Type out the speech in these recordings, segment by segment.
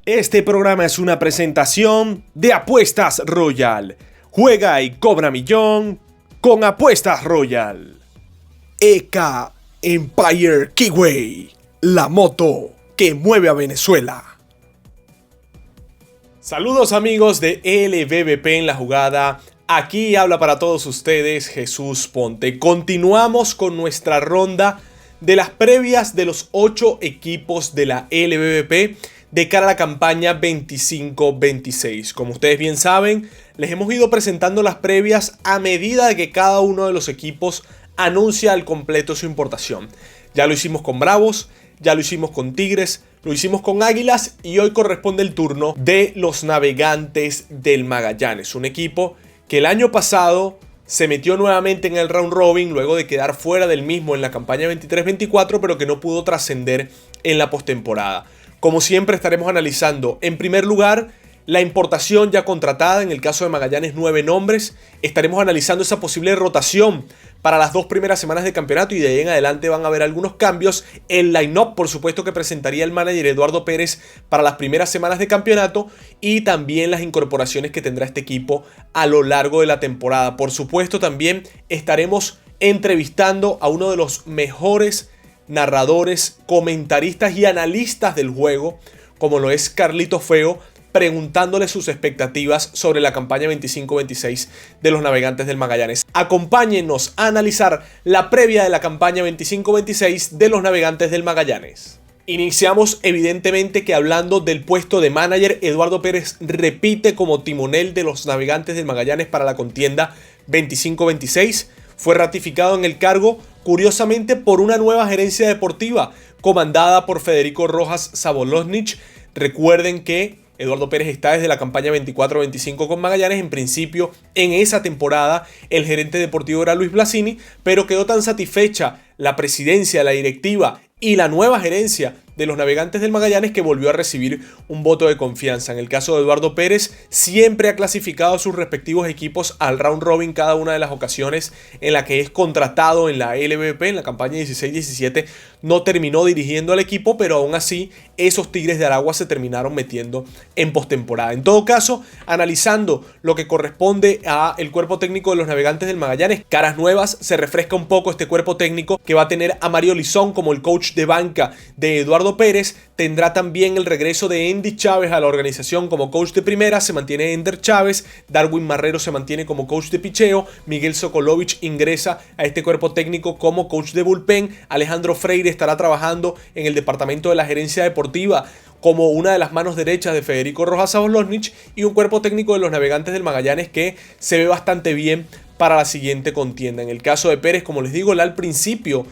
Este programa es una presentación de Apuestas Royal. Juega y cobra millón con Apuestas Royal. EK Empire Kiwi, la moto que mueve a Venezuela. Saludos amigos de LVVP en la jugada. Aquí habla para todos ustedes Jesús Ponte. Continuamos con nuestra ronda de las previas de los 8 equipos de la LVVP de cara a la campaña 25-26. Como ustedes bien saben, les hemos ido presentando las previas a medida de que cada uno de los equipos anuncia al completo su importación. Ya lo hicimos con Bravos, ya lo hicimos con Tigres, lo hicimos con Águilas y hoy corresponde el turno de los Navegantes del Magallanes. Un equipo que el año pasado se metió nuevamente en el round robin luego de quedar fuera del mismo en la campaña 23-24, pero que no pudo trascender en la postemporada. Como siempre estaremos analizando en primer lugar la importación ya contratada, en el caso de Magallanes 9 nombres. Estaremos analizando esa posible rotación para las 2 primeras semanas de campeonato y de ahí en adelante van a haber algunos cambios. El line-up, por supuesto, que presentaría el manager Eduardo Pérez para las primeras semanas de campeonato y también las incorporaciones que tendrá este equipo a lo largo de la temporada. Por supuesto, también estaremos entrevistando a uno de los mejores narradores, comentaristas y analistas del juego, como lo es Carlito Feo, preguntándole sus expectativas sobre la campaña 25-26 de los Navegantes del Magallanes. Acompáñenos a analizar la previa de la campaña 25-26 de los Navegantes del Magallanes. Iniciamos evidentemente que hablando del puesto de manager. Eduardo Pérez repite como timonel de los Navegantes del Magallanes para la contienda 25-26. Fue ratificado en el cargo, curiosamente, por una nueva gerencia deportiva comandada por Federico Rojas Sabolosnich. Recuerden que Eduardo Pérez está desde la campaña 24-25 con Magallanes. En principio, en esa temporada, el gerente deportivo era Luis Blasini, pero quedó tan satisfecha la presidencia, la directiva y la nueva gerencia de los Navegantes del Magallanes que volvió a recibir un voto de confianza. En el caso de Eduardo Pérez, siempre ha clasificado a sus respectivos equipos al round robin cada una de las ocasiones en la que es contratado en la LVP. En la campaña 16-17 no terminó dirigiendo al equipo, pero aún así esos Tigres de Aragua se terminaron metiendo en postemporada. En todo caso, analizando lo que corresponde a el cuerpo técnico de los Navegantes del Magallanes, caras nuevas, se refresca un poco este cuerpo técnico que va a tener a Mario Lizón como el coach de banca de Eduardo Pérez. Tendrá también el regreso de Andy Chávez a la organización como coach de primera. Se mantiene Ender Chávez, Darwin Marrero se mantiene como coach de picheo, Miguel Sokolovich ingresa a este cuerpo técnico como coach de bullpen, Alejandro Freire estará trabajando en el departamento de la gerencia deportiva como una de las manos derechas de Federico Rojas Sabolosnich, y un cuerpo técnico de los Navegantes del Magallanes que se ve bastante bien para la siguiente contienda. En el caso de Pérez, como les digo, al principio,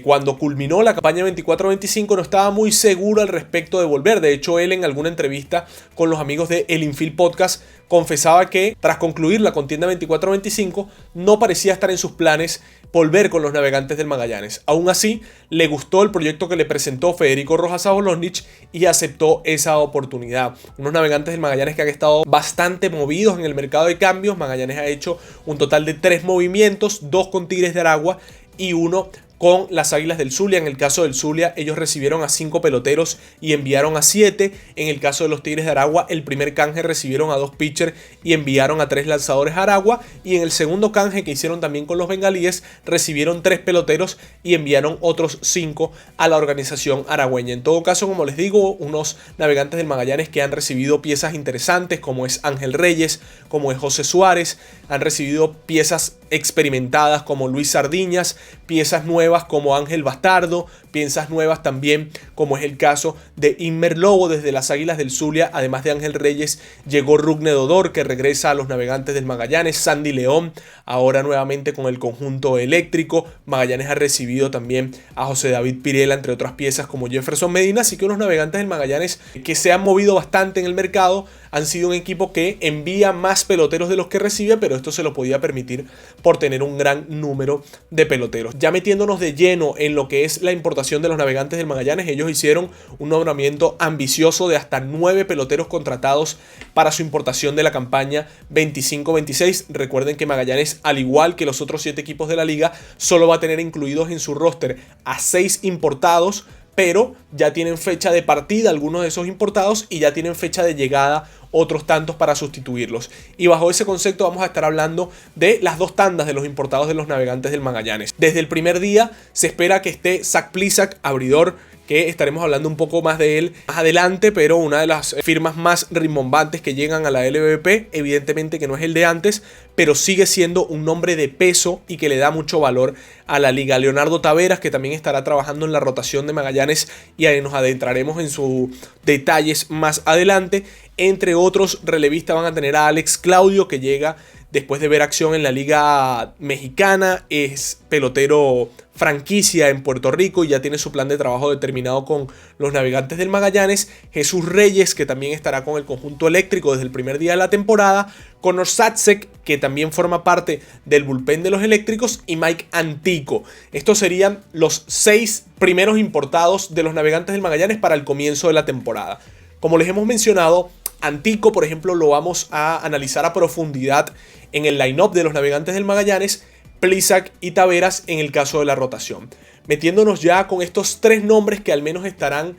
cuando culminó la campaña 24-25, no estaba muy seguro al respecto de volver. De hecho, él en alguna entrevista con los amigos de El Infield Podcast confesaba que tras concluir la contienda 24-25 no parecía estar en sus planes volver con los Navegantes del Magallanes. Aún así, le gustó el proyecto que le presentó Federico Rojas Sabolosnich y aceptó esa oportunidad. Unos Navegantes del Magallanes que han estado bastante movidos en el mercado de cambios. Magallanes ha hecho un total de 3 movimientos, 2 con Tigres de Aragua y 1 con las Águilas del Zulia. En el caso del Zulia, ellos recibieron a 5 peloteros y enviaron a 7. En el caso de los Tigres de Aragua, el primer canje recibieron a 2 pitchers y enviaron a 3 lanzadores a Aragua. Y en el segundo canje que hicieron también con los bengalíes, recibieron 3 peloteros y enviaron otros 5 a la organización aragüeña. En todo caso, como les digo, unos Navegantes del Magallanes que han recibido piezas interesantes, como es Ángel Reyes, como es José Suárez. Han recibido piezas experimentadas como Luis Sardiñas, piezas nuevas como Ángel Bastardo, piezas nuevas también como es el caso de Inmer Lobo desde las Águilas del Zulia. Además de Ángel Reyes, llegó Rugne Dodor, que regresa a los Navegantes del Magallanes, Sandy León, ahora nuevamente con el conjunto eléctrico. Magallanes ha recibido también a José David Pirela, entre otras piezas como Jefferson Medina. Así que unos Navegantes del Magallanes que se han movido bastante en el mercado, han sido un equipo que envía más peloteros de los que recibe, pero esto se lo podía permitir por tener un gran número de peloteros. Ya metiéndonos de lleno en lo que es la importación de los Navegantes del Magallanes, ellos hicieron un nombramiento ambicioso de hasta 9 peloteros contratados para su importación de la campaña 25-26. Recuerden que Magallanes, al igual que los otros 7 equipos de la liga, solo va a tener incluidos en su roster a 6 importados pero ya tienen fecha de partida algunos de esos importados y ya tienen fecha de llegada otros tantos para sustituirlos. Y bajo ese concepto vamos a estar hablando de las dos tandas de los importados de los Navegantes del Magallanes. Desde el primer día se espera que esté Zach Plesac, abridor, que estaremos hablando un poco más de él más adelante, pero una de las firmas más rimbombantes que llegan a la LVP, evidentemente que no es el de antes, pero sigue siendo un nombre de peso y que le da mucho valor a la liga. Leonardo Taveras, que también estará trabajando en la rotación de Magallanes, y ahí nos adentraremos en sus detalles más adelante. Entre otros relevistas van a tener a Alex Claudio, que llega después de ver acción en la Liga Mexicana, es pelotero franquicia en Puerto Rico y ya tiene su plan de trabajo determinado con los Navegantes del Magallanes. Jesús Reyes, que también estará con el conjunto eléctrico desde el primer día de la temporada. Connor Satzek, que también forma parte del bullpen de los eléctricos, y Mike Antico. Estos serían los 6 primeros importados de los Navegantes del Magallanes para el comienzo de la temporada. Como les hemos mencionado, Antico, por ejemplo, lo vamos a analizar a profundidad en el line-up de los Navegantes del Magallanes, Plesac y Taveras en el caso de la rotación. Metiéndonos ya con estos 3 nombres que al menos estarán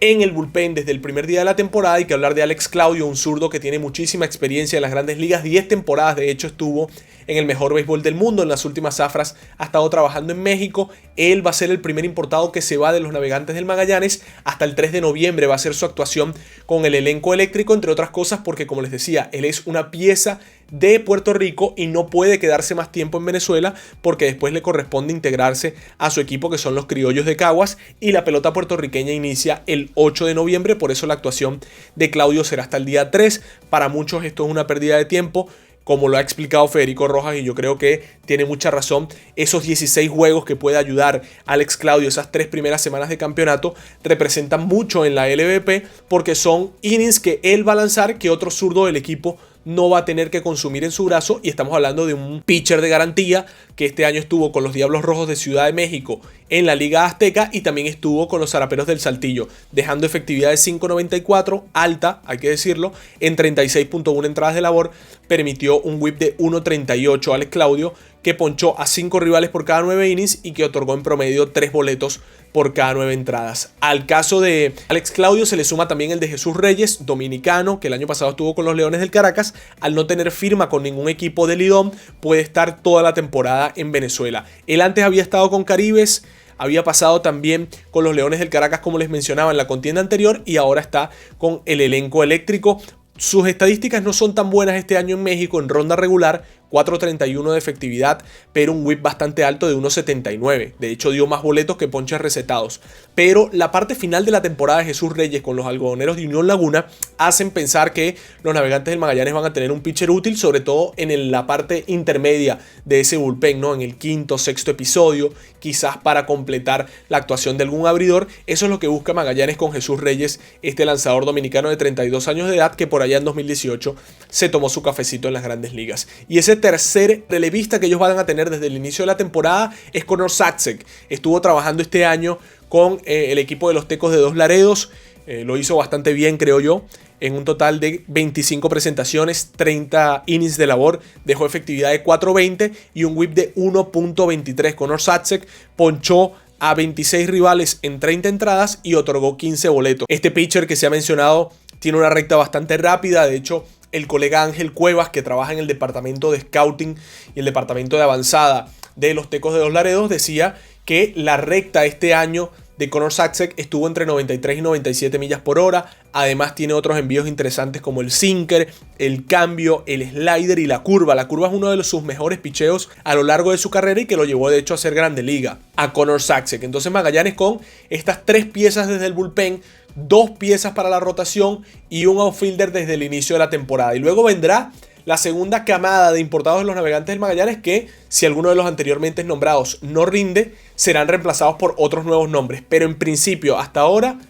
en el bullpen desde el primer día de la temporada, hay que hablar de Alex Claudio, un zurdo que tiene muchísima experiencia en las grandes ligas, 10 temporadas de hecho estuvo en el mejor béisbol del mundo, en las últimas zafras ha estado trabajando en México. Él va a ser el primer importado que se va de los Navegantes del Magallanes. Hasta el 3 de noviembre va a ser su actuación con el elenco eléctrico, entre otras cosas porque, como les decía, él es una pieza de Puerto Rico y no puede quedarse más tiempo en Venezuela porque después le corresponde integrarse a su equipo, que son los Criollos de Caguas, y la pelota puertorriqueña inicia el 8 de noviembre, por eso la actuación de Claudio será hasta el día 3. Para muchos esto es una pérdida de tiempo, como lo ha explicado Federico Rojas, y yo creo que tiene mucha razón. Esos 16 juegos que puede ayudar Alex Claudio, esas 3 primeras semanas de campeonato, representan mucho en la LVP porque son innings que él va a lanzar que otro zurdo del equipo no va a tener que consumir en su brazo, y estamos hablando de un pitcher de garantía que este año estuvo con los Diablos Rojos de Ciudad de México en la Liga Azteca y también estuvo con los Zaraperos del Saltillo, dejando efectividad de 5.94, alta, hay que decirlo, en 36.1 entradas de labor. Permitió un whip de 1.38 Alex Claudio, que ponchó a 5 rivales por cada 9 innings y que otorgó en promedio 3 boletos por cada 9 entradas. Al caso de Alex Claudio se le suma también el de Jesús Reyes, dominicano, que el año pasado estuvo con los Leones del Caracas. Al no tener firma con ningún equipo del Lidom, puede estar toda la temporada en Venezuela. Él antes había estado con Caribes, había pasado también con los Leones del Caracas, como les mencionaba en la contienda anterior, y ahora está con el elenco eléctrico. Sus estadísticas no son tan buenas este año en México en ronda regular, 4.31 de efectividad, pero un whip bastante alto de 1.79. De hecho, dio más boletos que ponches recetados. Pero la parte final de la temporada de Jesús Reyes con los Algodoneros de Unión Laguna hacen pensar que los Navegantes del Magallanes van a tener un pitcher útil, sobre todo en la parte intermedia de ese bullpen, ¿no? En el quinto, sexto episodio, quizás para completar la actuación de algún abridor. Eso es lo que busca Magallanes con Jesús Reyes, este lanzador dominicano de 32 años de edad que por allá en 2018 se tomó su cafecito en las grandes ligas. Y ese tercer relevista que ellos van a tener desde el inicio de la temporada es Connor Satzek. Estuvo trabajando este año con el equipo de los Tecos de Dos Laredos. Lo hizo bastante bien, creo yo. En un total de 25 presentaciones, 30 innings de labor, dejó efectividad de 4.20 y un whip de 1.23. Connor Satzek ponchó a 26 rivales en 30 entradas y otorgó 15 boletos. Este pitcher que se ha mencionado tiene una recta bastante rápida. De hecho, el colega Ángel Cuevas, que trabaja en el departamento de scouting y el departamento de avanzada de los Tecos de Dos Laredos, decía que la recta este año de Connor Satzek estuvo entre 93 y 97 millas por hora. Además tiene otros envíos interesantes como el sinker, el cambio, el slider y la curva. La curva es uno de sus mejores picheos a lo largo de su carrera y que lo llevó de hecho a ser grande liga a Connor Satzek. Entonces Magallanes con estas 3 piezas desde el bullpen, 2 piezas para la rotación y un outfielder desde el inicio de la temporada. Y luego vendrá la segunda camada de importados de los Navegantes del Magallanes que, si alguno de los anteriormente nombrados no rinde, serán reemplazados por otros nuevos nombres. Pero en principio, hasta ahora,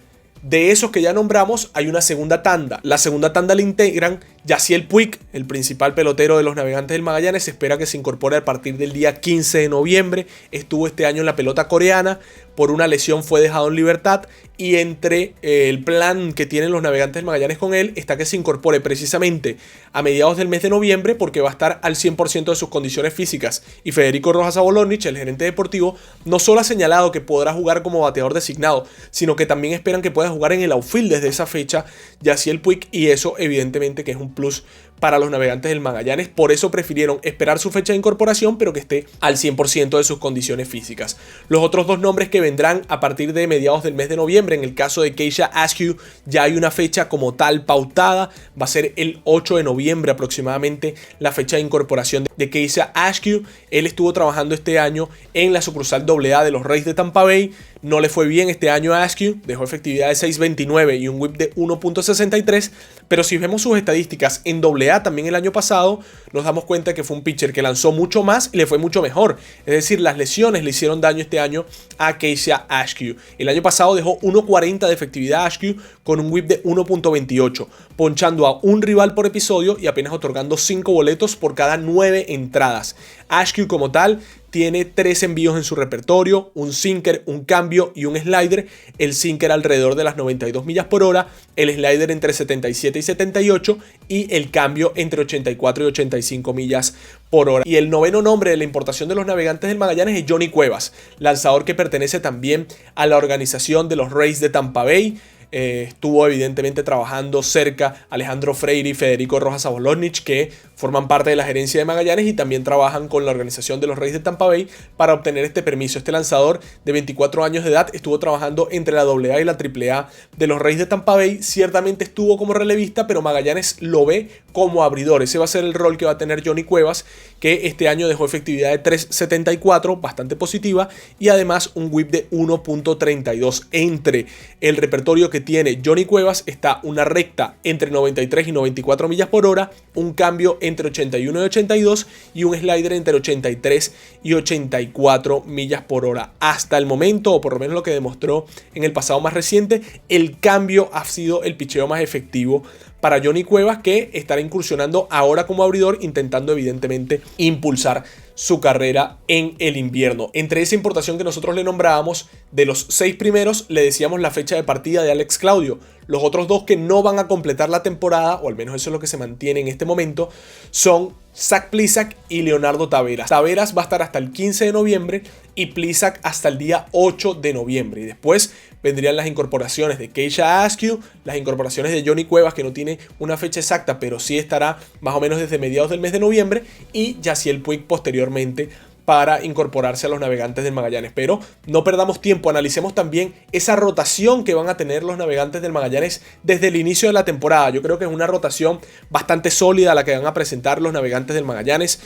de esos que ya nombramos, hay una segunda tanda. La segunda tanda la integran Yasiel Puig, el principal pelotero de los Navegantes del Magallanes. Se espera que se incorpore a partir del día 15 de noviembre. Estuvo este año en la pelota coreana. por una lesión fue dejado en libertad, y entre el plan que tienen los Navegantes del Magallanes con él está que se incorpore precisamente a mediados del mes de noviembre, porque va a estar al 100% de sus condiciones físicas. Y Federico Rojas Sabolonich, el gerente deportivo, no solo ha señalado que podrá jugar como bateador designado, sino que también esperan que pueda jugar en el outfield desde esa fecha Yasiel Puig, y eso evidentemente que es un plus para los Navegantes del Magallanes. Por eso prefirieron esperar su fecha de incorporación, pero que esté al 100% de sus condiciones físicas. Los otros dos nombres que vendrán a partir de mediados del mes de noviembre, en el caso de Keisha Askew, ya hay una fecha como tal pautada. Va a ser el 8 de noviembre aproximadamente la fecha de incorporación de Keisha Askew. Él estuvo trabajando este año en la sucursal AA de los Rays de Tampa Bay. No le fue bien este año a Askew, dejó efectividad de 6.29 y un whip de 1.63, pero si vemos sus estadísticas en AA también el año pasado, nos damos cuenta que fue un pitcher que lanzó mucho más y le fue mucho mejor. Es decir, las lesiones le hicieron daño este año a Keisha Askew. El año pasado dejó 1.40 de efectividad a Askew con un whip de 1.28, ponchando a un rival por episodio y apenas otorgando 5 boletos por cada 9 entradas. Askew como tal tiene 3 envíos en su repertorio, un sinker, un cambio y un slider. El sinker alrededor de las 92 millas por hora, el slider entre 77 y 78 y el cambio entre 84 y 85 millas por hora. Y el noveno nombre de la importación de los Navegantes del Magallanes es Johnny Cuevas, lanzador que pertenece también a la organización de los Rays de Tampa Bay. Estuvo evidentemente trabajando cerca Alejandro Freire y Federico Rojas Sabolonich, que forman parte de la gerencia de Magallanes y también trabajan con la organización de los Rays de Tampa Bay para obtener este permiso. Este lanzador de 24 años de edad estuvo trabajando entre la AA y la AAA de los Rays de Tampa Bay. Ciertamente estuvo como relevista, pero Magallanes lo ve como abridor. Ese va a ser el rol que va a tener Johnny Cuevas, que este año dejó efectividad de 3.74, bastante positiva, y además un whip de 1.32. Entre el repertorio que tiene Johnny Cuevas está una recta entre 93 y 94 millas por hora, un cambio entre 81 y 82 y un slider entre 83 y 84 millas por hora. Hasta el momento, o por lo menos lo que demostró en el pasado más reciente, el cambio ha sido el picheo más efectivo para Johnny Cuevas, que estará incursionando ahora como abridor, intentando evidentemente impulsar su carrera en el invierno. Entre esa importación que nosotros le nombrábamos, de los 6 primeros le decíamos la fecha de partida de Alex Claudio. Los otros 2 que no van a completar la temporada, o al menos eso es lo que se mantiene en este momento, son Zach Plesac y Leonardo Taveras. Taveras va a estar hasta el 15 de noviembre y Plesac hasta el día 8 de noviembre. Y después vendrían las incorporaciones de Keisha Askew, las incorporaciones de Johnny Cuevas, que no tiene una fecha exacta, pero sí estará más o menos desde mediados del mes de noviembre, y Yasiel Puig posteriormente para incorporarse a los Navegantes del Magallanes. Pero no perdamos tiempo, analicemos también esa rotación que van a tener los Navegantes del Magallanes desde el inicio de la temporada. Yo creo que es una rotación bastante sólida la que van a presentar los Navegantes del Magallanes,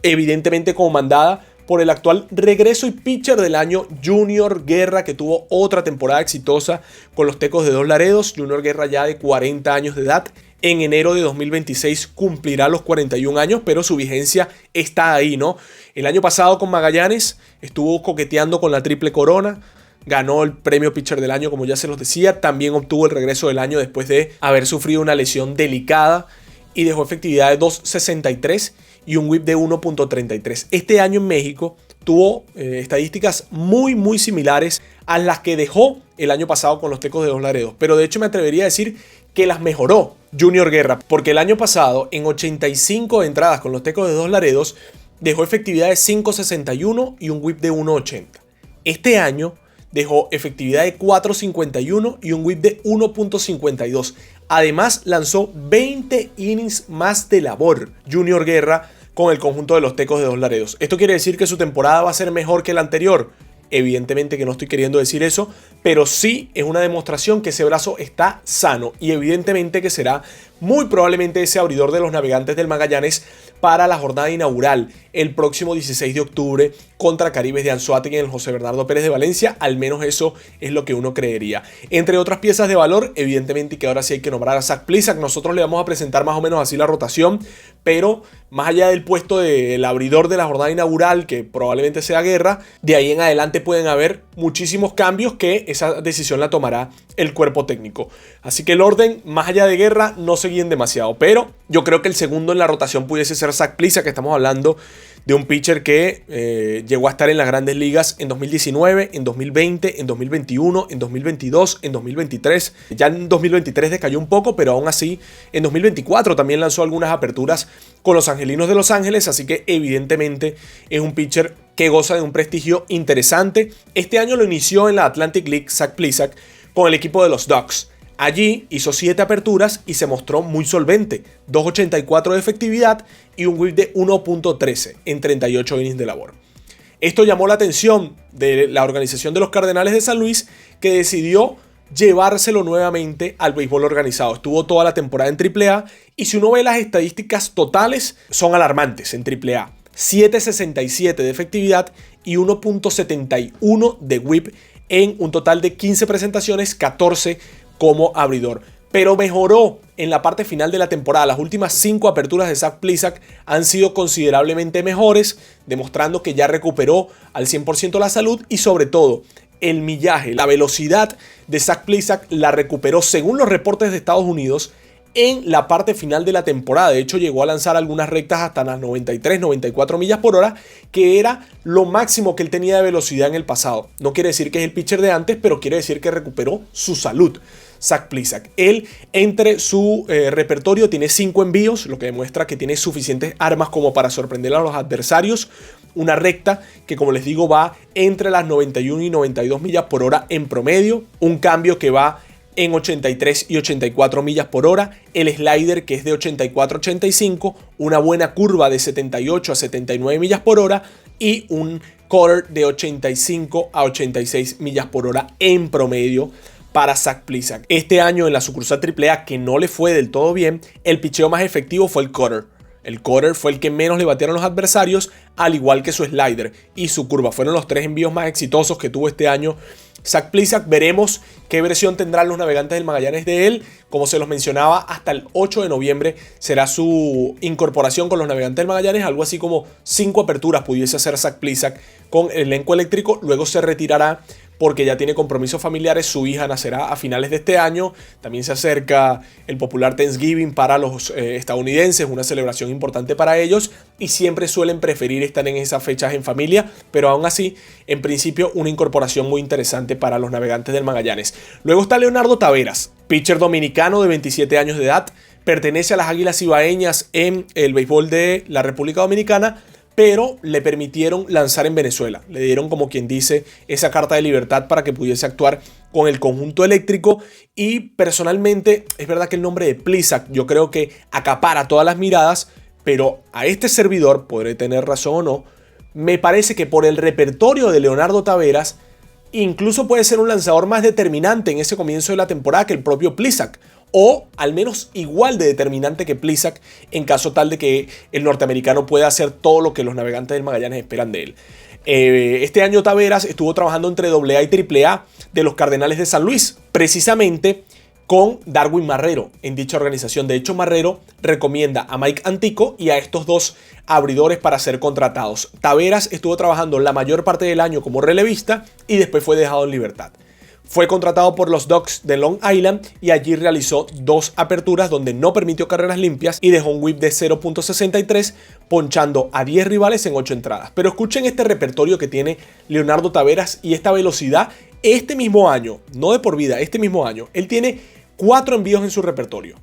evidentemente comandada por el actual regreso y pitcher del año, Junior Guerra, que tuvo otra temporada exitosa con los Tecos de Dos Laredos. Junior Guerra, ya de 40 años de edad, en enero de 2026 cumplirá los 41 años, pero su vigencia está ahí, ¿no? El año pasado con Magallanes estuvo coqueteando con la triple corona, ganó el premio pitcher del año, como ya se los decía, también obtuvo el regreso del año después de haber sufrido una lesión delicada y dejó efectividad de 2.63 y un whip de 1.33. Este año en México tuvo estadísticas muy similares a las que dejó el año pasado con los Tecos de Dos Laredos, pero de hecho me atrevería a decir que las mejoró Junior Guerra, porque el año pasado en 85 entradas con los Tecos de Dos Laredos dejó efectividad de 5.61 y un whip de 1.80. Este año dejó efectividad de 4.51 y un whip de 1.52. Además lanzó 20 innings más de labor Junior Guerra con el conjunto de los Tecos de Dos Laredos. ¿Esto quiere decir que su temporada va a ser mejor que la anterior? Evidentemente que no estoy queriendo decir eso, pero sí es una demostración que ese brazo está sano y evidentemente que será muy probablemente ese abridor de los Navegantes del Magallanes para la jornada inaugural el próximo 16 de octubre contra Caribes de Anzoátegui en el José Bernardo Pérez de Valencia. Al menos eso es lo que uno creería. Entre otras piezas de valor, evidentemente que ahora sí hay que nombrar a Zach Plesac. Nosotros le vamos a presentar más o menos así la rotación, pero más allá del puesto del abridor de la jornada inaugural, que probablemente sea Guerra, de ahí en adelante pueden haber muchísimos cambios que esa decisión la tomará el cuerpo técnico. Así que el orden, más allá de Guerra, no se se guíen demasiado. Pero yo creo que el segundo en la rotación pudiese ser Zach Plesac, que estamos hablando de un pitcher que llegó a estar en las grandes ligas en 2019, en 2020, en 2021, en 2022, en 2023. Ya en 2023 decayó un poco, pero aún así en 2024 también lanzó algunas aperturas con los Angelinos de Los Ángeles, así que evidentemente es un pitcher que goza de un prestigio interesante. Este año lo inició en la Atlantic League Zach Plesac con el equipo de los Ducks. Allí hizo 7 aperturas y se mostró muy solvente, 2.84 de efectividad y un whip de 1.13 en 38 innings de labor. Esto llamó la atención de la organización de los Cardenales de San Luis, que decidió llevárselo nuevamente al béisbol organizado. Estuvo toda la temporada en AAA y si uno ve las estadísticas totales son alarmantes en AAA. 7.67 de efectividad y 1.71 de whip en un total de 15 presentaciones, 14 como abridor. Pero mejoró en la parte final de la temporada. Las últimas 5 aperturas de Zach Plesac han sido considerablemente mejores, demostrando que ya recuperó al 100% la salud y sobre todo el millaje, la velocidad de Zach Plesac la recuperó según los reportes de Estados Unidos en la parte final de la temporada. De hecho, llegó a lanzar algunas rectas hasta las 93, 94 millas por hora, que era lo máximo que él tenía de velocidad en el pasado. No quiere decir que es el pitcher de antes, pero quiere decir que recuperó su salud. Zach Plesac. Él, entre su repertorio, tiene 5 envíos, lo que demuestra que tiene suficientes armas como para sorprender a los adversarios. Una recta que, como les digo, va entre las 91 y 92 millas por hora en promedio. Un cambio que va en 83 y 84 millas por hora. El slider, que es de 84 a 85. Una buena curva de 78 a 79 millas por hora. Y un cutter de 85 a 86 millas por hora en promedio para Zach Plesac. Este año en la sucursal AAA, que no le fue del todo bien, el picheo más efectivo fue el cutter. El cutter fue el que menos le batearon los adversarios, al igual que su slider y su curva. Fueron los 3 envíos más exitosos que tuvo este año Zach Plesac. Veremos qué versión tendrán los Navegantes del Magallanes de él. Como se los mencionaba, hasta el 8 de noviembre será su incorporación con los Navegantes del Magallanes. Algo así como 5 aperturas pudiese hacer Zach Plesac con el elenco eléctrico. Luego se retirará porque ya tiene compromisos familiares. Su hija nacerá a finales de este año. También se acerca el popular Thanksgiving para los estadounidenses, una celebración importante para ellos, y siempre suelen preferir estar en esas fechas en familia, pero aún así, en principio, una incorporación muy interesante para los Navegantes del Magallanes. Luego está Leonardo Taveras, pitcher dominicano de 27 años de edad, pertenece a las Águilas Ibaeñas en el béisbol de la República Dominicana, pero le permitieron lanzar en Venezuela. Le dieron, como quien dice, esa carta de libertad para que pudiese actuar con el conjunto eléctrico. Y personalmente, es verdad que el nombre de Plesac yo creo que acapara todas las miradas, pero a este servidor, podré tener razón o no, me parece que por el repertorio de Leonardo Taveras, incluso puede ser un lanzador más determinante en ese comienzo de la temporada que el propio Plesac, o al menos igual de determinante que Plesac, en caso tal de que el norteamericano pueda hacer todo lo que los Navegantes del Magallanes esperan de él. Este año Taveras estuvo trabajando entre AA y AAA de los Cardenales de San Luis, precisamente con Darwin Marrero en dicha organización. De hecho, Marrero recomienda a Mike Antico y a estos dos abridores para ser contratados. Taveras estuvo trabajando la mayor parte del año como relevista y después fue dejado en libertad. Fue contratado por los Ducks de Long Island y allí realizó 2 aperturas donde no permitió carreras limpias y dejó un whip de 0.63, ponchando a 10 rivales en 8 entradas. Pero escuchen este repertorio que tiene Leonardo Taveras y esta velocidad. Este mismo año, no de por vida, este mismo año, él tiene 4 envíos en su repertorio.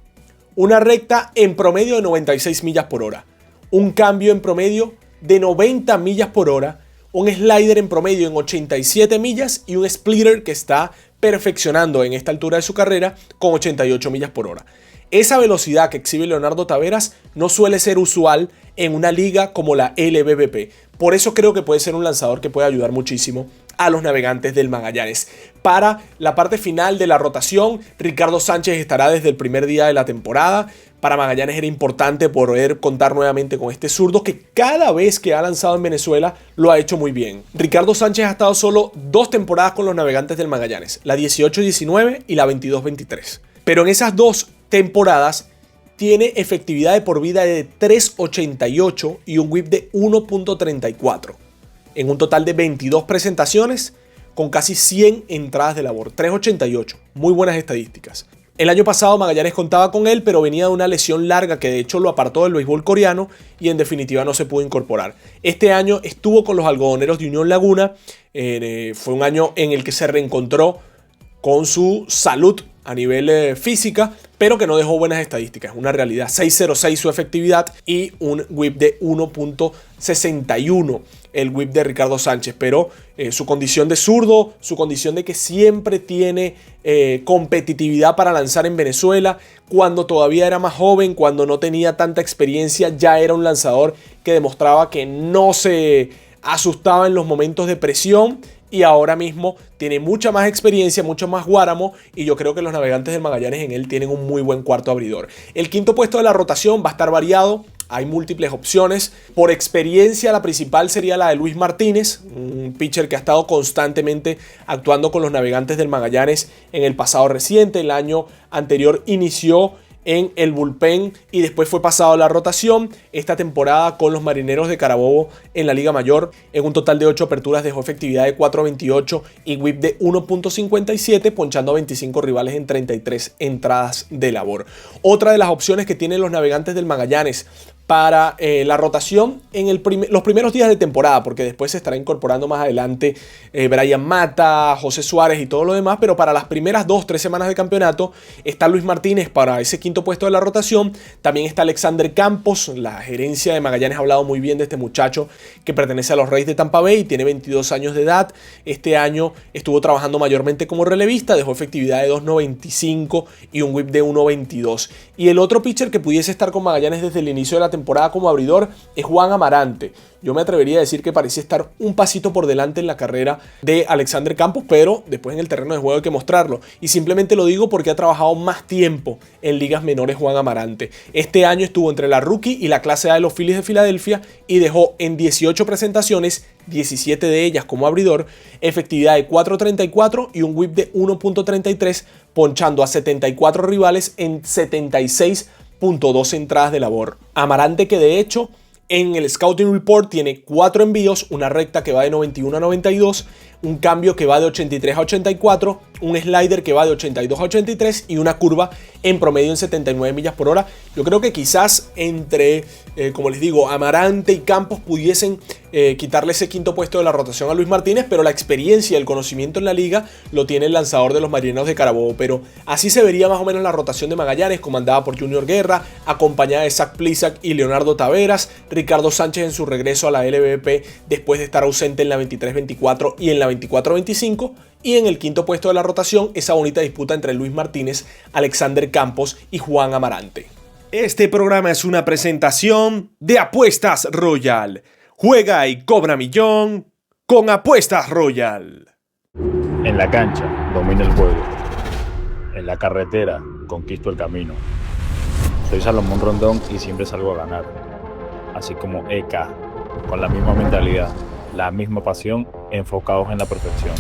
Una recta en promedio de 96 millas por hora. Un cambio en promedio de 90 millas por hora. Un slider en promedio en 87 millas y un splitter que está perfeccionando en esta altura de su carrera con 88 millas por hora. Esa velocidad que exhibe Leonardo Taveras no suele ser usual en una liga como la LVBP. Por eso creo que puede ser un lanzador que puede ayudar muchísimo a los Navegantes del Magallanes. Para la parte final de la rotación, Ricardo Sánchez estará desde el primer día de la temporada. Para Magallanes era importante poder contar nuevamente con este zurdo que cada vez que ha lanzado en Venezuela lo ha hecho muy bien. Ricardo Sánchez ha estado solo 2 temporadas con los Navegantes del Magallanes, la 18-19 y la 22-23. Pero en esas 2 temporadas tiene efectividad de por vida de 3.88 y un whip de 1.34. En un total de 22 presentaciones con casi 100 entradas de labor. 3.88. Muy buenas estadísticas. El año pasado Magallanes contaba con él, pero venía de una lesión larga que de hecho lo apartó del béisbol coreano y en definitiva no se pudo incorporar. Este año estuvo con los algodoneros de Unión Laguna. Fue un año en el que se reencontró con su salud a nivel física, pero que no dejó buenas estadísticas. Una realidad, 6.06 su efectividad y un whip de 1.61 el whip de Ricardo Sánchez, pero su condición de zurdo, su condición de que siempre tiene competitividad para lanzar en Venezuela, cuando todavía era más joven, cuando no tenía tanta experiencia, ya era un lanzador que demostraba que no se asustaba en los momentos de presión. Y ahora mismo tiene mucha más experiencia, mucho más guáramo, y yo creo que los Navegantes del Magallanes en él tienen un muy buen cuarto abridor. El quinto puesto de la rotación va a estar variado, hay múltiples opciones. Por experiencia la principal sería la de Luis Martínez, un pitcher que ha estado constantemente actuando con los Navegantes del Magallanes en el pasado reciente. El año anterior inició en el bullpen y después fue pasado a la rotación. Esta temporada con los Marineros de Carabobo en la Liga Mayor, en un total de 8 aperturas dejó efectividad de 4.28 y whip de 1.57, ponchando a 25 rivales en 33 entradas de labor. Otra de las opciones que tienen los Navegantes del Magallanes para la rotación en los primeros días de temporada, porque después se estará incorporando más adelante Brian Mata, José Suárez y todo lo demás, pero para las primeras 2-3 semanas de campeonato está Luis Martínez para ese quinto puesto de la rotación. También está Alexander Campos. La gerencia de Magallanes ha hablado muy bien de este muchacho que pertenece a los Rays de Tampa Bay y tiene 22 años de edad. Este año estuvo trabajando mayormente como relevista, dejó efectividad de 2.95 y un whip de 1.22. Y el otro pitcher que pudiese estar con Magallanes desde el inicio de la temporada como abridor es Juan Amarante. Yo me atrevería a decir que parecía estar un pasito por delante en la carrera de Alexander Campos, pero después en el terreno de juego hay que mostrarlo. Y simplemente lo digo porque ha trabajado más tiempo en ligas menores Juan Amarante. Este año estuvo entre la rookie y la clase A de los Phillies de Filadelfia y dejó en 18 presentaciones, 17 de ellas como abridor, efectividad de 4.34 y un whip de 1.33, ponchando a 74 rivales en 76.2 entradas de labor. Amarante, que de hecho en el Scouting Report tiene 4 envíos, una recta que va de 91 a 92, un cambio que va de 83 a 84, un slider que va de 82 a 83 y una curva en promedio en 79 millas por hora. Yo creo que quizás entre, como les digo, Amarante y Campos pudiesen quitarle ese quinto puesto de la rotación a Luis Martínez, pero la experiencia y el conocimiento en la liga lo tiene el lanzador de los Marineros de Carabobo. Pero así se vería más o menos la rotación de Magallanes, comandada por Junior Guerra, acompañada de Zach Plesac y Leonardo Taveras, Ricardo Sánchez en su regreso a la LVP después de estar ausente en la 23-24 y en la 24-25, y en el quinto puesto de la rotación esa bonita disputa entre Luis Martínez, Alexander Campos y Juan Amarante. Este programa es una presentación de Apuestas Royal. Juega y cobra millón con Apuestas Royal. En la cancha domino el juego. En la carretera conquisto el camino. Soy Salomón Rondón y siempre salgo a ganar. Así como EK, con la misma mentalidad, la misma pasión, enfocados en la perfección.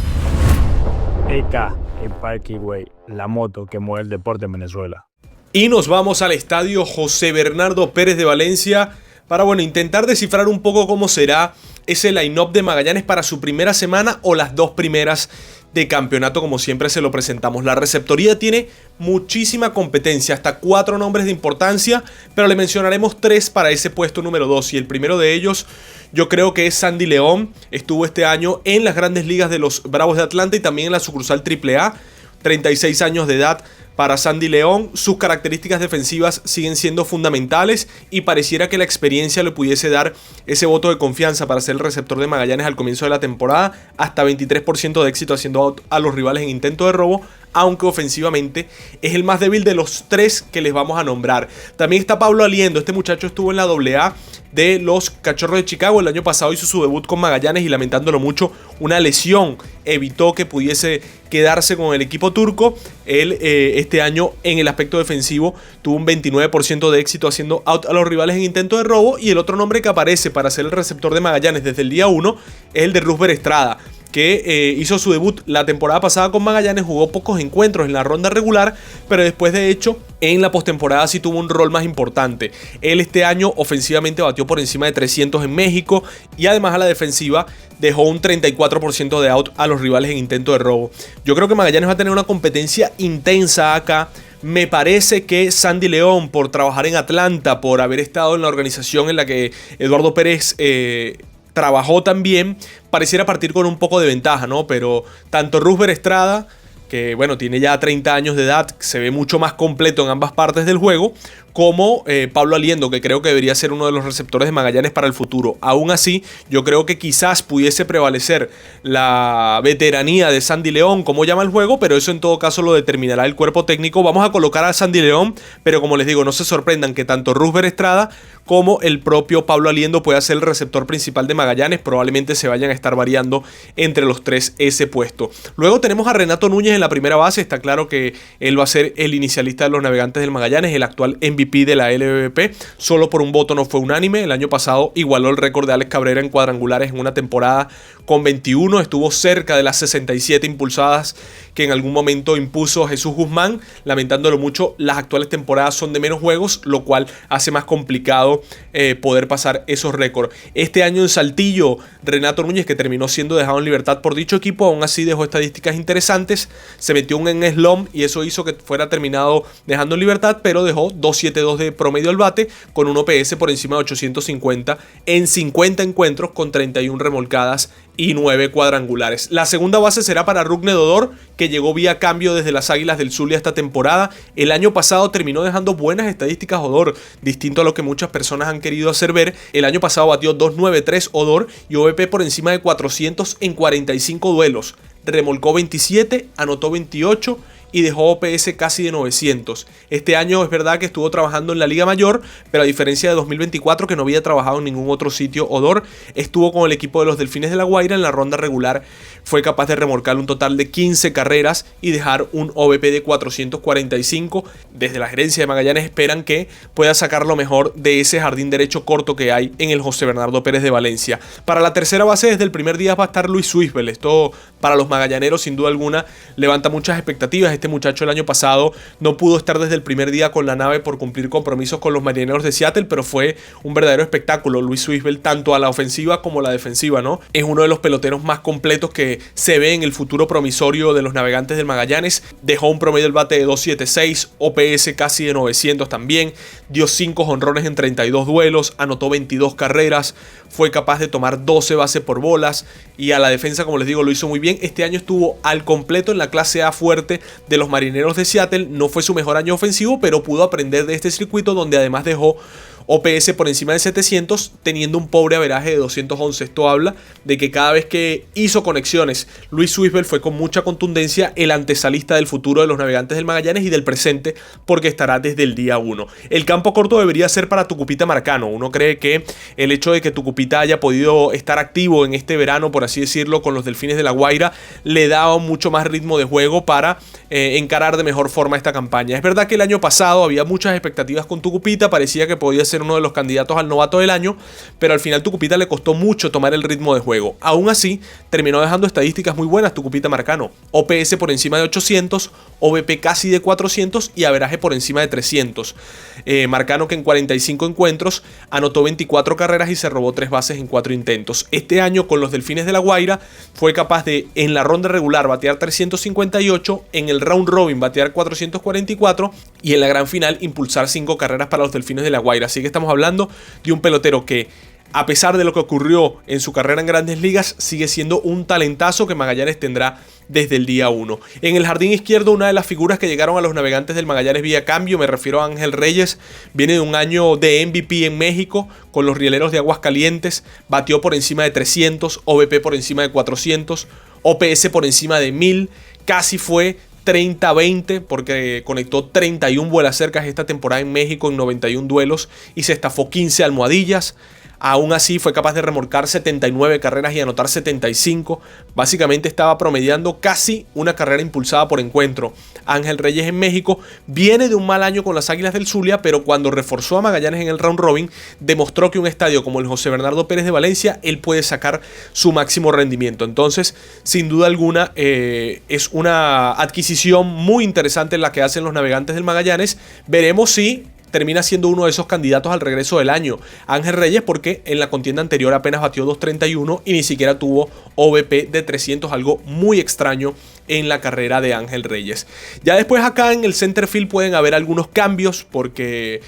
EK, el Parkway, la moto que mueve el deporte en Venezuela. Y nos vamos al estadio José Bernardo Pérez de Valencia para intentar descifrar un poco cómo será ese line-up de Magallanes para su primera semana o las 2 primeras de campeonato, como siempre se lo presentamos. La receptoría tiene muchísima competencia, hasta 4 nombres de importancia, pero le mencionaremos 3 para ese puesto número 2, y el primero de ellos yo creo que es Sandy León. Estuvo este año en las grandes ligas de los Bravos de Atlanta y también en la sucursal AAA, 36 años de edad para Sandy León. Sus características defensivas siguen siendo fundamentales y pareciera que la experiencia le pudiese dar ese voto de confianza para ser el receptor de Magallanes al comienzo de la temporada. Hasta 23% de éxito haciendo out a los rivales en intento de robo, aunque ofensivamente es el más débil de los 3 que les vamos a nombrar. También está Pablo Aliendo. Este muchacho estuvo en la AA de los Cachorros de Chicago el año pasado, hizo su debut con Magallanes y, lamentándolo mucho, una lesión evitó que pudiese quedarse con el equipo turco. Él este año en el aspecto defensivo tuvo un 29% de éxito haciendo out a los rivales en intento de robo. Y el otro nombre que aparece para ser el receptor de Magallanes desde el día 1 es el de Rusber Estrada, que hizo su debut la temporada pasada con Magallanes, jugó pocos encuentros en la ronda regular, pero después, de hecho, en la postemporada sí tuvo un rol más importante. Él este año ofensivamente batió por encima de 300 en México y además a la defensiva dejó un 34% de out a los rivales en intento de robo. Yo creo que Magallanes va a tener una competencia intensa acá. Me parece que Sandy León, por trabajar en Atlanta, por haber estado en la organización en la que Eduardo Pérez trabajó también, pareciera partir con un poco de ventaja, ¿no? Pero tanto Roosevelt Estrada, que bueno, tiene ya 30 años de edad, se ve mucho más completo en ambas partes del juego, como Pablo Aliendo, que creo que debería ser uno de los receptores de Magallanes para el futuro. Aún así, yo creo que quizás pudiese prevalecer la veteranía de Sandy León, como llama el juego, pero eso en todo caso lo determinará el cuerpo técnico. Vamos a colocar a Sandy León, pero como les digo, no se sorprendan que tanto Roosevelt Estrada como el propio Pablo Aliendo pueda ser el receptor principal de Magallanes. Probablemente se vayan a estar variando entre los tres ese puesto. Luego tenemos a Renato Núñez en la primera base. Está claro que él va a ser el inicialista de los Navegantes del Magallanes, el actual MVP de la LVP. Solo por un voto no fue unánime. El año pasado igualó el récord de Alex Cabrera en cuadrangulares en una temporada con 21. Estuvo cerca de las 67 impulsadas que en algún momento impuso Jesús Guzmán. Lamentándolo mucho, las actuales temporadas son de menos juegos, lo cual hace más complicado poder pasar esos récords. Este año en Saltillo, Renato Núñez, que terminó siendo dejado en libertad por dicho equipo, aún así dejó estadísticas interesantes. Se metió en slump y eso hizo que fuera terminado dejando en libertad, pero dejó 2.72 de promedio al bate con un OPS por encima de 850 en 50 encuentros con 31 remolcadas y 9 cuadrangulares. La segunda base será para Rougned Odor, que llegó vía cambio desde las Águilas del Zulia esta temporada. El año pasado terminó dejando buenas estadísticas Odor, distinto a lo que muchas personas han querido hacer ver. El año pasado batió 2.93 Odor y OVP por encima de 400 en 45 duelos. Remolcó 27, anotó 28 y dejó OPS casi de 900. Este año es verdad que estuvo trabajando en la Liga Mayor, pero a diferencia de 2024, que no había trabajado en ningún otro sitio, Odor estuvo con el equipo de los Delfines de La Guaira en la ronda regular. Fue capaz de remolcar un total de 15 carreras y dejar un OVP de 445. Desde la gerencia de Magallanes esperan que pueda sacar lo mejor de ese jardín derecho corto que hay en el José Bernardo Pérez de Valencia. Para la tercera base, desde el primer día va a estar Luis Swissveld. Esto para los magallaneros sin duda alguna levanta muchas expectativas. Este muchacho el año pasado no pudo estar desde el primer día con la nave por cumplir compromisos con los Marineros de Seattle, pero fue un verdadero espectáculo Luis Swissveld, tanto a la ofensiva como a la defensiva, ¿no? Es uno de los peloteros más completos que se ve en el futuro promisorio de los Navegantes del Magallanes. Dejó un promedio del bate de 2.76, OPS casi de 900 también, dio 5 jonrones en 32 duelos, anotó 22 carreras, fue capaz de tomar 12 bases por bolas y a la defensa, como les digo, lo hizo muy bien. Este año estuvo al completo en la clase A fuerte de los Marineros de Seattle. No fue su mejor año ofensivo, pero pudo aprender de este circuito, donde además dejó OPS por encima de 700, teniendo un pobre averaje de 211. Esto habla de que cada vez que hizo conexiones, Luis Swissveld fue con mucha contundencia el antesalista del futuro de los Navegantes del Magallanes y del presente, porque estará desde el día 1. El campo corto debería ser para Tucupita Marcano. Uno cree que el hecho de que Tucupita haya podido estar activo en este verano, por así decirlo, con los Delfines de La Guaira, le da mucho más ritmo de juego para encarar de mejor forma esta campaña. Es verdad que el año pasado había muchas expectativas con Tucupita, parecía que podía ser uno de los candidatos al novato del año, pero al final Tucupita le costó mucho tomar el ritmo de juego. Aún así, terminó dejando estadísticas muy buenas Tucupita Marcano. OPS por encima de 800, OVP casi de 400 y averaje por encima de 300. Marcano, que en 45 encuentros anotó 24 carreras y se robó 3 bases en 4 intentos. Este año con los Delfines de La Guaira fue capaz de en la ronda regular batear 358, en el round robin batear 444 y en la gran final impulsar 5 carreras para los Delfines de La Guaira. Así que estamos hablando de un pelotero que, a pesar de lo que ocurrió en su carrera en Grandes Ligas, sigue siendo un talentazo que Magallanes tendrá desde el día 1. En el jardín izquierdo, una de las figuras que llegaron a los Navegantes del Magallanes vía cambio, me refiero a Ángel Reyes, viene de un año de MVP en México con los Rieleros de Aguascalientes, batió por encima de 300, OVP por encima de 400, OPS por encima de 1000, casi fue 30-20 porque conectó 31 vuelas cercas esta temporada en México en 91 duelos y se estafó 15 almohadillas. Aún así fue capaz de remolcar 79 carreras y anotar 75. Básicamente estaba promediando casi una carrera impulsada por encuentro. Ángel Reyes en México viene de un mal año con las Águilas del Zulia, pero cuando reforzó a Magallanes en el round robin, demostró que un estadio como el José Bernardo Pérez de Valencia, él puede sacar su máximo rendimiento. Entonces, sin duda alguna, es una adquisición muy interesante la que hacen los Navegantes del Magallanes. Veremos si termina siendo uno de esos candidatos al regreso del año Ángel Reyes, porque en la contienda anterior apenas batió 231 y ni siquiera tuvo OVP de 300, algo muy extraño en la carrera de Ángel Reyes. Ya después acá en el center field pueden haber algunos cambios porque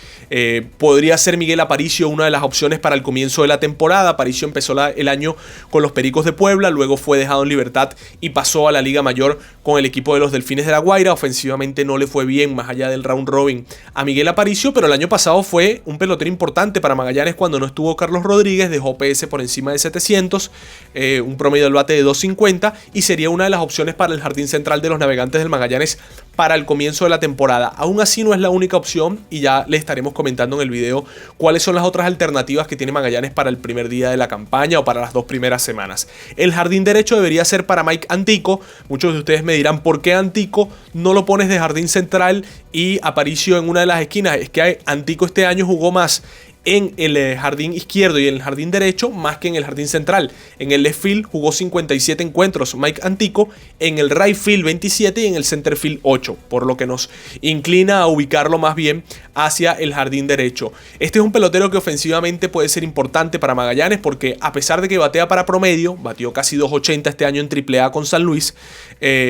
podría ser Miguel Aparicio una de las opciones para el comienzo de la temporada. Aparicio empezó el año con los Pericos de Puebla, luego fue dejado en libertad y pasó a la Liga Mayor con el equipo de los Delfines de La Guaira. Ofensivamente no le fue bien más allá del round robin a Miguel Aparicio, pero el año pasado fue un pelotero importante para Magallanes cuando no estuvo Carlos Rodríguez, dejó OPS por encima de 700, un promedio del bate de 250 y sería una de las opciones para el jardín central de los Navegantes del Magallanes para el comienzo de la temporada. Aún así no es la única opción y ya les estaremos comentando en el video cuáles son las otras alternativas que tiene Magallanes para el primer día de la campaña o para las 2 primeras semanas. El jardín derecho debería ser para Mike Antico. Muchos de ustedes me dirán ¿por qué Antico no lo pones de jardín central y Aparicio en una de las esquinas? Es que Antico este año jugó más en el jardín izquierdo y en el jardín derecho más que en el jardín central. En el left field jugó 57 encuentros Mike Antico, en el right field 27 y en el center field 8, por lo que nos inclina a ubicarlo más bien hacia el jardín derecho. Este es un pelotero que ofensivamente puede ser importante para Magallanes porque a pesar de que batea para promedio, batió casi 280 este año en AAA con San Luis,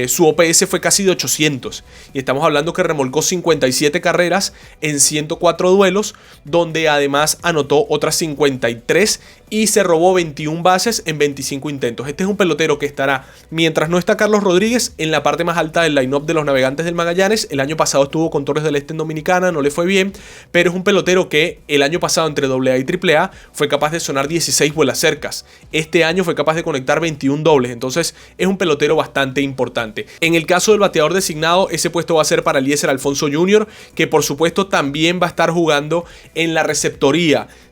su OPS fue casi de 800 y estamos hablando que remolcó 57 carreras en 104 duelos, donde además anotó otras 53 y se robó 21 bases en 25 intentos. Este es un pelotero que estará, mientras no está Carlos Rodríguez, en la parte más alta del line-up de los Navegantes del Magallanes. El año pasado estuvo con Torres del Este en Dominicana, no le fue bien, pero es un pelotero que el año pasado entre AA y AAA fue capaz de sonar 16 vuelas cercas. Este año fue capaz de conectar 21 dobles, entonces es un pelotero bastante importante. En el caso del bateador designado, ese puesto va a ser para Eliezer Alfonso Jr., que por supuesto también va a estar jugando en la receptoría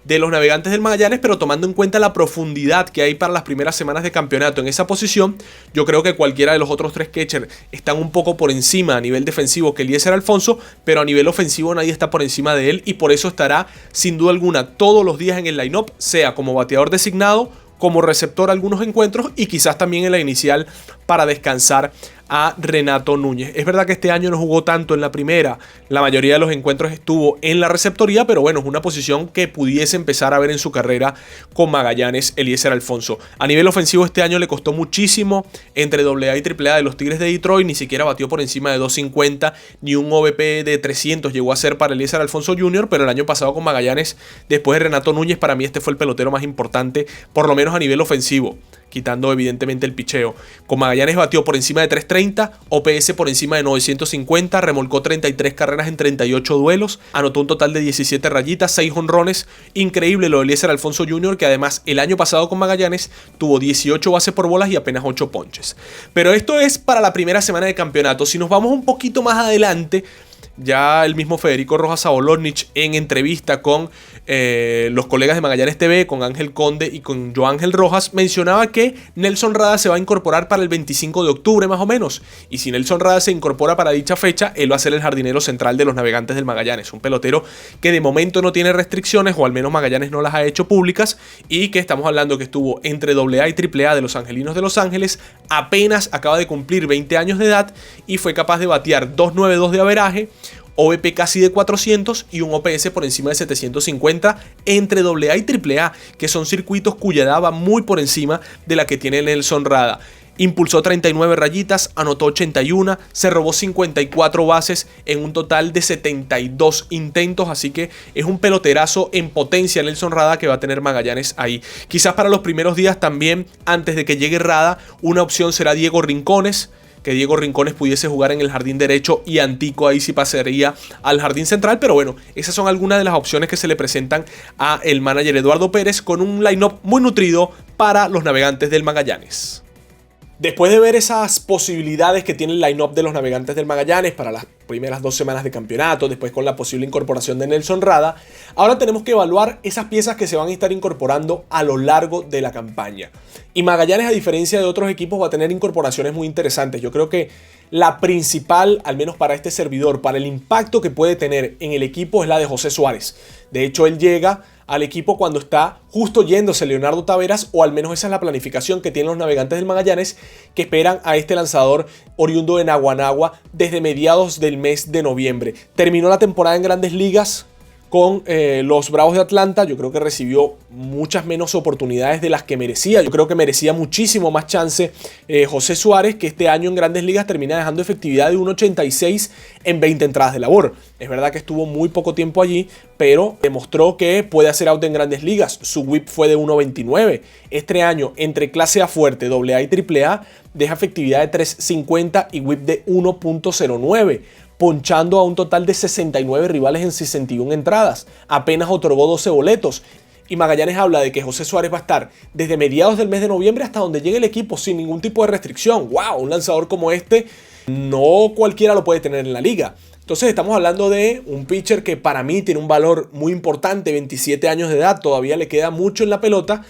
de los Navegantes del Magallanes, pero tomando en cuenta la profundidad que hay para las primeras semanas de campeonato en esa posición, yo creo que cualquiera de los otros 3 catchers están un poco por encima a nivel defensivo que Eliezer Alfonso, pero a nivel ofensivo nadie está por encima de él y por eso estará sin duda alguna todos los días en el line-up, sea como bateador designado, como receptor algunos encuentros y quizás también en la inicial para descansar a Renato Núñez. Es verdad que este año no jugó tanto en la primera, la mayoría de los encuentros estuvo en la receptoría, pero bueno, es una posición que pudiese empezar a ver en su carrera con Magallanes Eliezer Alfonso. A nivel ofensivo este año le costó muchísimo entre AA y AAA de los Tigres de Detroit, ni siquiera batió por encima de 250, ni un OVP de 300 llegó a ser para Eliezer Alfonso Jr., pero el año pasado con Magallanes, después de Renato Núñez, para mí este fue el pelotero más importante, por lo menos a nivel ofensivo, quitando evidentemente el picheo. Con Magallanes batió por encima de 330, OPS por encima de 950, remolcó 33 carreras en 38 duelos, anotó un total de 17 rayitas, 6 jonrones. Increíble lo de Eliezer Alfonso Jr., que además el año pasado con Magallanes tuvo 18 bases por bolas y apenas 8 ponches. Pero esto es para la primera semana de campeonato. Si nos vamos un poquito más adelante, ya el mismo Federico Rojas Sabolornich en entrevista con los colegas de Magallanes TV, con Ángel Conde y con Joángel Rojas, mencionaba que Nelson Rada se va a incorporar para el 25 de octubre más o menos. Y si Nelson Rada se incorpora para dicha fecha, él va a ser el jardinero central de los Navegantes del Magallanes. Un pelotero que de momento no tiene restricciones, o al menos Magallanes no las ha hecho públicas, y que estamos hablando que estuvo entre AA y AAA de los Angelinos de Los Ángeles, apenas acaba de cumplir 20 años de edad y fue capaz de batear 2.92 de averaje, OVP casi de 400 y un OPS por encima de 750 entre AA y AAA, que son circuitos cuya edad va muy por encima de la que tiene Nelson Rada. Impulsó 39 rayitas, anotó 81, se robó 54 bases en un total de 72 intentos, así que es un peloterazo en potencia Nelson Rada que va a tener Magallanes ahí. Quizás para los primeros días también, antes de que llegue Rada, una opción será Diego Rincones, que Diego Rincones pudiese jugar en el jardín derecho y Antico ahí sí pasaría al jardín central, pero bueno, esas son algunas de las opciones que se le presentan a el manager Eduardo Pérez con un line-up muy nutrido para los Navegantes del Magallanes. Después de ver esas posibilidades que tiene el line-up de los Navegantes del Magallanes para las primeras 2 semanas de campeonato, después con la posible incorporación de Nelson Rada, ahora tenemos que evaluar esas piezas que se van a estar incorporando a lo largo de la campaña. Y Magallanes, a diferencia de otros equipos, va a tener incorporaciones muy interesantes. Yo creo que la principal, al menos para este servidor, para el impacto que puede tener en el equipo, es la de José Suárez. De hecho, él llega al equipo cuando está justo yéndose Leonardo Taveras, o al menos esa es la planificación que tienen los Navegantes del Magallanes, que esperan a este lanzador oriundo de Naguanagua desde mediados del mes de noviembre. Terminó la temporada en Grandes Ligas con los Bravos de Atlanta. Yo creo que recibió muchas menos oportunidades de las que merecía. Yo creo que merecía muchísimo más chance José Suárez, que este año en Grandes Ligas termina dejando efectividad de 1.86 en 20 entradas de labor. Es verdad que estuvo muy poco tiempo allí, pero demostró que puede hacer out en Grandes Ligas. Su whip fue de 1.29. Este año, entre clase A fuerte, AA y AAA, deja efectividad de 3.50 y whip de 1.09. Ponchando a un total de 69 rivales en 61 entradas. Apenas otorgó 12 boletos. Y Magallanes habla de que José Suárez va a estar desde mediados del mes de noviembre hasta donde llegue el equipo sin ningún tipo de restricción. ¡Wow! Un lanzador como este no cualquiera lo puede tener en la liga. Entonces estamos hablando de un pitcher que para mí tiene un valor muy importante, 27 años de edad, todavía le queda mucho en la pelota.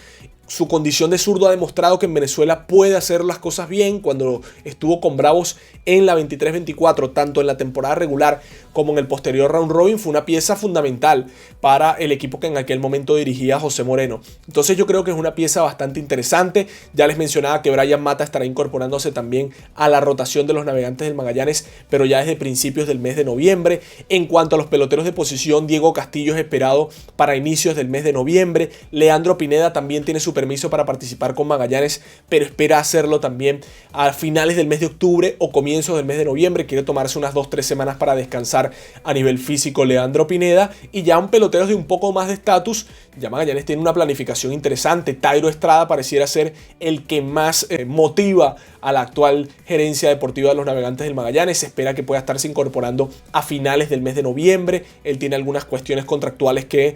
Su condición de zurdo ha demostrado que en Venezuela puede hacer las cosas bien. Cuando estuvo con Bravos en la 23-24, tanto en la temporada regular como en el posterior round robin, fue una pieza fundamental para el equipo que en aquel momento dirigía José Moreno. Entonces yo creo que es una pieza bastante interesante. Ya les mencionaba que Brian Mata estará incorporándose también a la rotación de los Navegantes del Magallanes, pero ya desde principios del mes de noviembre. En cuanto a los peloteros de posición, Diego Castillo es esperado para inicios del mes de noviembre. Leandro Pineda también tiene su permiso para participar con Magallanes, pero espera hacerlo también a finales del mes de octubre o comienzos del mes de noviembre. Quiere tomarse unas 2-3 semanas para descansar a nivel físico Leandro Pineda. Y ya un pelotero de un poco más de estatus, ya Magallanes tiene una planificación interesante. Thairo Estrada pareciera ser el que más motiva a la actual gerencia deportiva de los Navegantes del Magallanes. Se espera que pueda estarse incorporando a finales del mes de noviembre. Él tiene algunas cuestiones contractuales que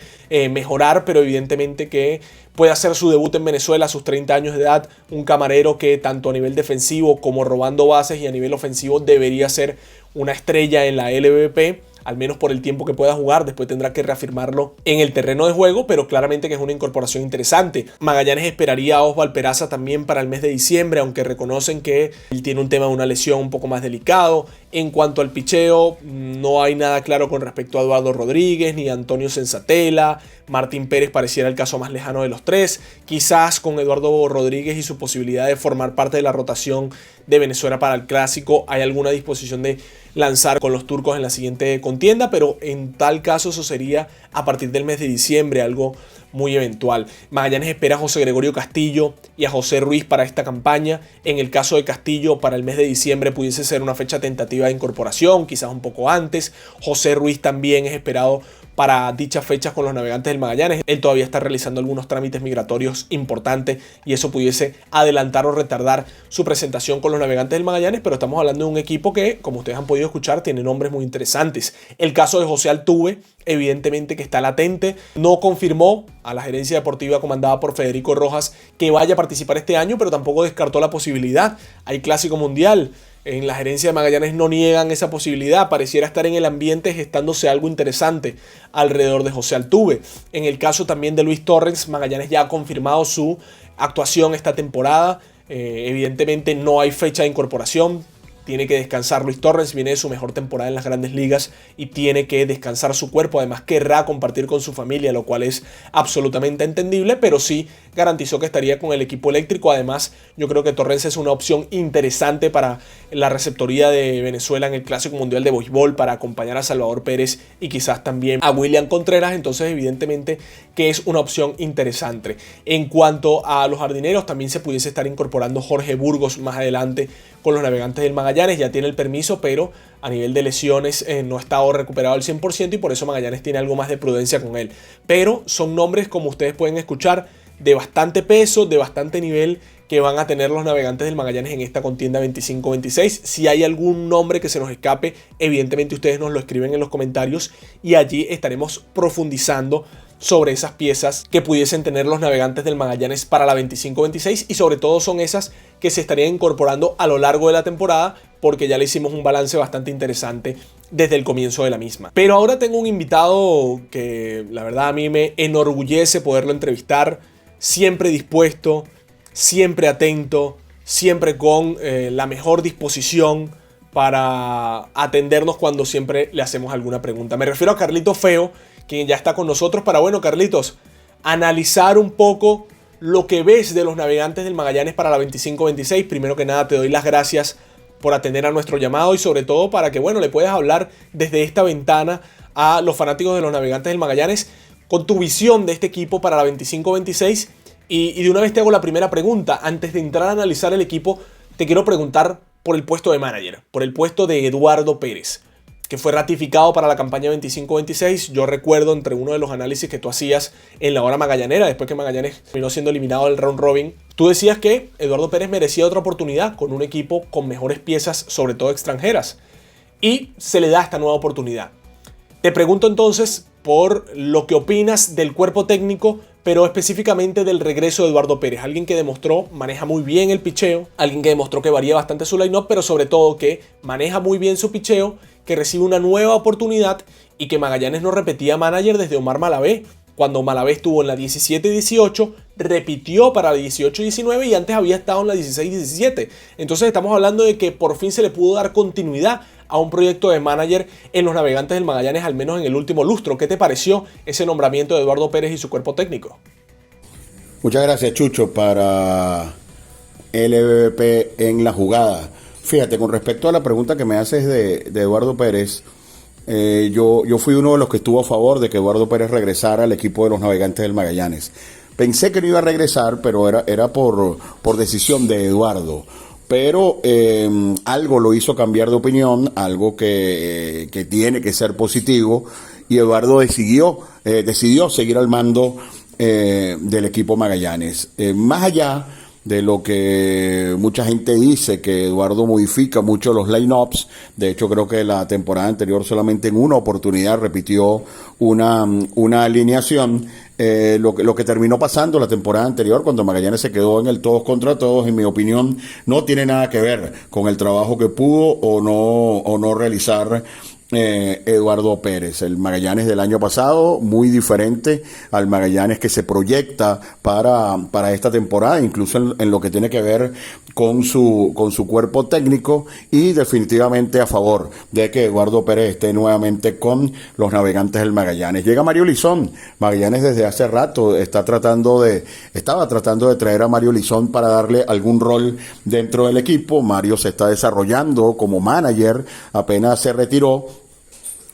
mejorar, pero evidentemente que puede hacer su debut en Venezuela a sus 30 años de edad. Un camarero que tanto a nivel defensivo como robando bases y a nivel ofensivo debería ser una estrella en la LVP, al menos por el tiempo que pueda jugar. Después tendrá que reafirmarlo en el terreno de juego, pero claramente que es una incorporación interesante. Magallanes esperaría a Osval Peraza también para el mes de diciembre, aunque reconocen que él tiene un tema de una lesión un poco más delicado. En cuanto al picheo, no hay nada claro con respecto a Eduardo Rodríguez ni a Antonio Sensatela. Martín Pérez pareciera el caso más lejano de los tres. Quizás con Eduardo Rodríguez y su posibilidad de formar parte de la rotación de Venezuela para el Clásico hay alguna disposición de lanzar con los turcos en la siguiente contienda, pero en tal caso eso sería a partir del mes de diciembre, algo muy eventual. Magallanes espera a José Gregorio Castillo y a José Ruiz para esta campaña. En el caso de Castillo, para el mes de diciembre pudiese ser una fecha tentativa de incorporación, quizás un poco antes. José Ruiz también es esperado para dichas fechas con los Navegantes del Magallanes. Él todavía está realizando algunos trámites migratorios importantes y eso pudiese adelantar o retardar su presentación con los Navegantes del Magallanes, pero estamos hablando de un equipo que, como ustedes han podido escuchar, tiene nombres muy interesantes. El caso de José Altuve, evidentemente que está latente, no confirmó a la gerencia deportiva comandada por Federico Rojas que vaya a participar este año, pero tampoco descartó la posibilidad. Hay Clásico Mundial. En la gerencia de Magallanes no niegan esa posibilidad. Pareciera estar en el ambiente gestándose algo interesante alrededor de José Altuve. En el caso también de Luis Torrens, Magallanes ya ha confirmado su actuación esta temporada. Evidentemente no hay fecha de incorporación. Tiene que descansar Luis Torrens, viene de su mejor temporada en las Grandes Ligas y tiene que descansar su cuerpo. Además querrá compartir con su familia, lo cual es absolutamente entendible, pero sí garantizó que estaría con el equipo eléctrico. Además, yo creo que Torrens es una opción interesante para la receptoría de Venezuela en el Clásico Mundial de Béisbol, para acompañar a Salvador Pérez y quizás también a William Contreras. Entonces, evidentemente que es una opción interesante. En cuanto a los jardineros, también se pudiese estar incorporando Jorge Burgos más adelante con los Navegantes del Magallanes. Ya tiene el permiso, pero a nivel de lesiones no ha estado recuperado al 100% y por eso Magallanes tiene algo más de prudencia con él. Pero son nombres, como ustedes pueden escuchar, de bastante peso, de bastante nivel, que van a tener los Navegantes del Magallanes en esta contienda 25-26. Si hay algún nombre que se nos escape, evidentemente ustedes nos lo escriben en los comentarios y allí estaremos profundizando sobre esas piezas que pudiesen tener los Navegantes del Magallanes para la 25-26 y sobre todo son esas que se estarían incorporando a lo largo de la temporada, porque ya le hicimos un balance bastante interesante desde el comienzo de la misma. Pero ahora tengo un invitado que la verdad a mí me enorgullece poderlo entrevistar, siempre dispuesto, siempre atento, siempre con la mejor disposición para atendernos cuando siempre le hacemos alguna pregunta. Me refiero a Carlitos Feo, quien ya está con nosotros para, bueno, Carlitos, analizar un poco lo que ves de los Navegantes del Magallanes para la 25-26. Primero que nada, te doy las gracias por atender a nuestro llamado y sobre todo para que, bueno, le puedas hablar desde esta ventana a los fanáticos de los Navegantes del Magallanes con tu visión de este equipo para la 25-26. Y de una vez te hago la primera pregunta. Antes de entrar a analizar el equipo, te quiero preguntar por el puesto de manager, por el puesto de Eduardo Pérez, que fue ratificado para la campaña 25-26. Yo recuerdo entre uno de los análisis que tú hacías en la hora magallanera, después que Magallanes terminó siendo eliminado del round robin, tú decías que Eduardo Pérez merecía otra oportunidad con un equipo con mejores piezas, sobre todo extranjeras. Y se le da esta nueva oportunidad. Te pregunto entonces por lo que opinas del cuerpo técnico, pero específicamente del regreso de Eduardo Pérez. Alguien que demostró, maneja muy bien el picheo, alguien que demostró que varía bastante su line-up, pero sobre todo que maneja muy bien su picheo, que recibe una nueva oportunidad y que Magallanes no repetía manager desde Omar Malavé. Cuando Malavé estuvo en la 17-18, repitió para la 18-19 y antes había estado en la 16-17. Entonces estamos hablando de que por fin se le pudo dar continuidad a un proyecto de manager en los Navegantes del Magallanes, al menos en el último lustro. ¿Qué te pareció ese nombramiento de Eduardo Pérez y su cuerpo técnico? Muchas gracias, Chucho, para LVP en la jugada. Fíjate, con respecto a la pregunta que me haces de Eduardo Pérez, yo fui uno de los que estuvo a favor de que Eduardo Pérez regresara al equipo de los Navegantes del Magallanes. Pensé que no iba a regresar, pero era por decisión de Eduardo. Pero algo lo hizo cambiar de opinión, algo que tiene que ser positivo, y Eduardo decidió seguir al mando del equipo Magallanes. Más allá de lo que mucha gente dice, que Eduardo modifica mucho los line-ups. De hecho, creo que la temporada anterior solamente en una oportunidad repitió una alineación. Lo que terminó pasando la temporada anterior, cuando Magallanes se quedó en el todos contra todos, en mi opinión, no tiene nada que ver con el trabajo que pudo o no realizar Eduardo Pérez. El Magallanes del año pasado, muy diferente al Magallanes que se proyecta para esta temporada, incluso en lo que tiene que ver con su cuerpo técnico, y definitivamente a favor de que Eduardo Pérez esté nuevamente con los Navegantes del Magallanes. Llega Mario Lizón. Magallanes desde hace rato estaba tratando de traer a Mario Lizón para darle algún rol dentro del equipo. Mario se está desarrollando como manager, apenas se retiró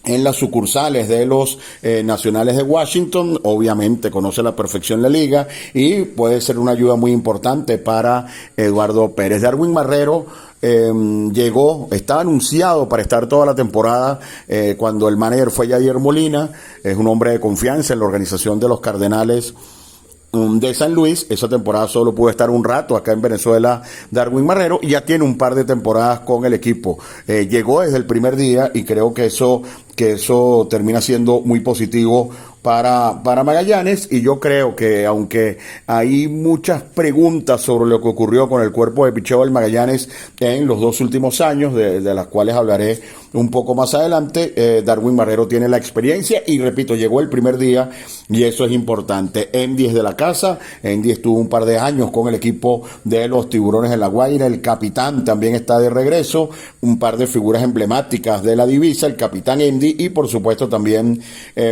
en las sucursales de los Nacionales de Washington. Obviamente conoce a la perfección la liga y puede ser una ayuda muy importante para Eduardo Pérez. Darwin Marrero estaba anunciado para estar toda la temporada cuando el manager fue Yadier Molina. Es un hombre de confianza en la organización de los Cardenales de San Luis. Esa temporada solo pudo estar un rato acá en Venezuela Darwin Marrero, y ya tiene un par de temporadas con el equipo. Llegó desde el primer día y creo que eso termina siendo muy positivo para Magallanes, y yo creo que aunque hay muchas preguntas sobre lo que ocurrió con el cuerpo de picheo del Magallanes en los 2 últimos años, de las cuales hablaré un poco más adelante, Darwin Marrero tiene la experiencia y, repito, llegó el primer día y eso es importante. Endy es de la casa. Endy estuvo un par de años con el equipo de los Tiburones de La Guaira. El capitán también está de regreso, un par de figuras emblemáticas de la divisa, el capitán Endy y por supuesto también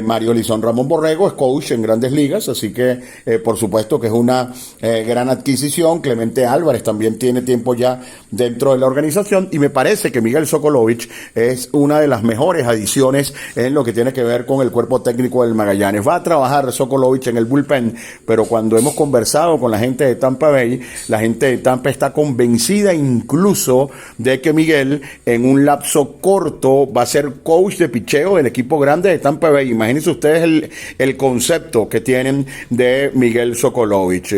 Mario Lizón. Ramón Borrego es coach en Grandes Ligas, así que por supuesto que es una gran adquisición. Clemente Álvarez también tiene tiempo ya dentro de la organización, y me parece que Miguel Sokolovich es una de las mejores adiciones en lo que tiene que ver con el cuerpo técnico del Magallanes. Va a trabajar Sokolovich en el bullpen, pero cuando hemos conversado con la gente de Tampa Bay, la gente de Tampa está convencida incluso de que Miguel en un lapso corto va a ser coach de picheo del equipo grande de Tampa Bay. Imagínense ustedes el concepto que tienen de Miguel Sokolovich.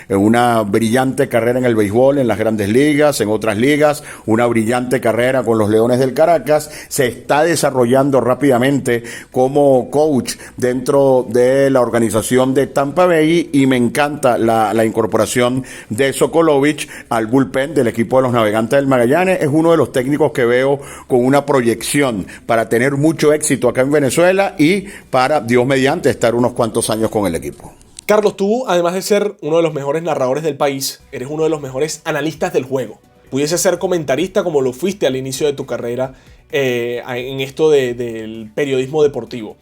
Una brillante carrera en el béisbol, en las Grandes Ligas, en otras ligas, una brillante carrera con los Leones del Caracas. Se está desarrollando rápidamente como coach dentro de la organización de Tampa Bay, y me encanta la incorporación de Sokolovich al bullpen del equipo de los Navegantes del Magallanes. Es uno de los técnicos que veo con una proyección para tener mucho éxito acá en Venezuela y para, Dios mediante, estar unos cuantos años con el equipo. Carlos, tú, además de ser uno de los mejores narradores del país, eres uno de los mejores analistas del juego. Pudiese ser comentarista como lo fuiste al inicio de tu carrera en esto del periodismo deportivo.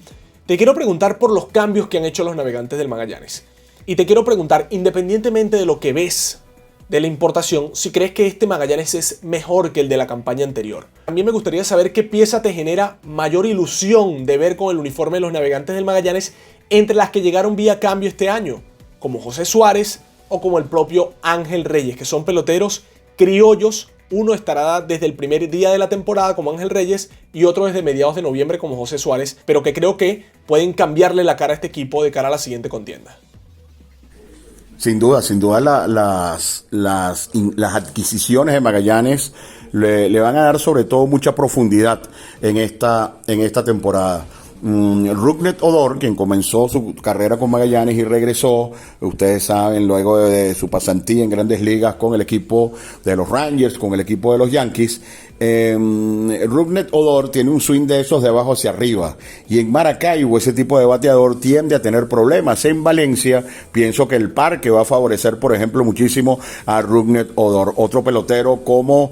Te quiero preguntar por los cambios que han hecho los Navegantes del Magallanes. Y te quiero preguntar, independientemente de lo que ves de la importación, si crees que este Magallanes es mejor que el de la campaña anterior. También me gustaría saber qué pieza te genera mayor ilusión de ver con el uniforme de los Navegantes del Magallanes entre las que llegaron vía cambio este año, como José Suárez o como el propio Ángel Reyes, que son peloteros criollos. Uno estará desde el primer día de la temporada como Ángel Reyes y otro desde mediados de noviembre como José Suárez, pero que creo que pueden cambiarle la cara a este equipo de cara a la siguiente contienda. Sin duda, las adquisiciones de Magallanes le van a dar sobre todo mucha profundidad en esta temporada. Rougned Odor, quien comenzó su carrera con Magallanes y regresó, ustedes saben, luego de su pasantía en Grandes Ligas con el equipo de los Rangers, con el equipo de los Yankees. Rougned Odor tiene un swing de esos de abajo hacia arriba, y en Maracaibo ese tipo de bateador tiende a tener problemas. En Valencia pienso que el parque va a favorecer, por ejemplo, muchísimo a Rougned Odor. Otro pelotero como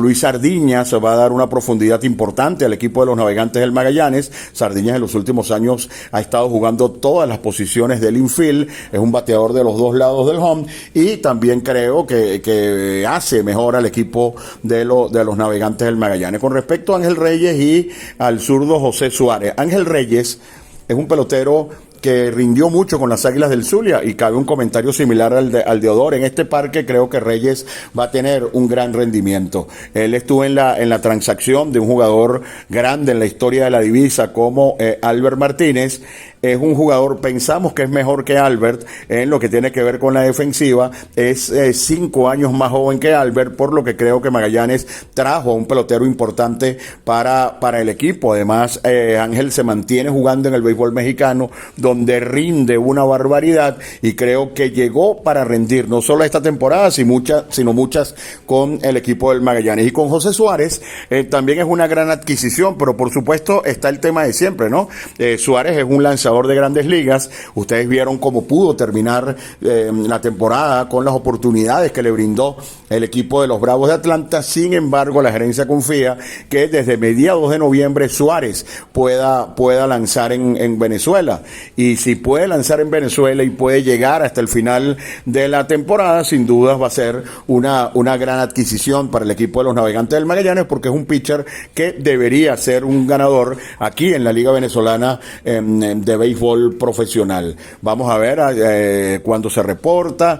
Luis Sardiñas se va a dar una profundidad importante al equipo de los Navegantes del Magallanes. Sardiñas en los últimos años ha estado jugando todas las posiciones del infield, es un bateador de los dos lados del home, y también creo que hace mejor al equipo de los Navegantes del Magallanes. Con respecto a Ángel Reyes y al zurdo José Suárez, Ángel Reyes es un pelotero que rindió mucho con las Águilas del Zulia, y cabe un comentario similar al de Odor. En este parque creo que Reyes va a tener un gran rendimiento. Él estuvo en la transacción de un jugador grande en la historia de la divisa como Albert Martínez. Es un jugador, pensamos que es mejor que Albert en lo que tiene que ver con la defensiva. Es 5 años más joven que Albert, por lo que creo que Magallanes trajo a un pelotero importante para el equipo. Además, Ángel se mantiene jugando en el béisbol mexicano, donde rinde una barbaridad, y creo que llegó para rendir no solo esta temporada, sino muchas con el equipo del Magallanes. Y con José Suárez también es una gran adquisición, pero por supuesto está el tema de siempre, ¿no? Suárez es un lanzador de Grandes Ligas. Ustedes vieron cómo pudo terminar la temporada con las oportunidades que le brindó el equipo de los Bravos de Atlanta. Sin embargo, la gerencia confía que desde mediados de noviembre Suárez pueda lanzar en Venezuela. Y si puede lanzar en Venezuela y puede llegar hasta el final de la temporada, sin dudas va a ser una gran adquisición para el equipo de los Navegantes del Magallanes, porque es un pitcher que debería ser un ganador aquí en la Liga Venezolana de béisbol profesional. Vamos a ver cuándo se reporta,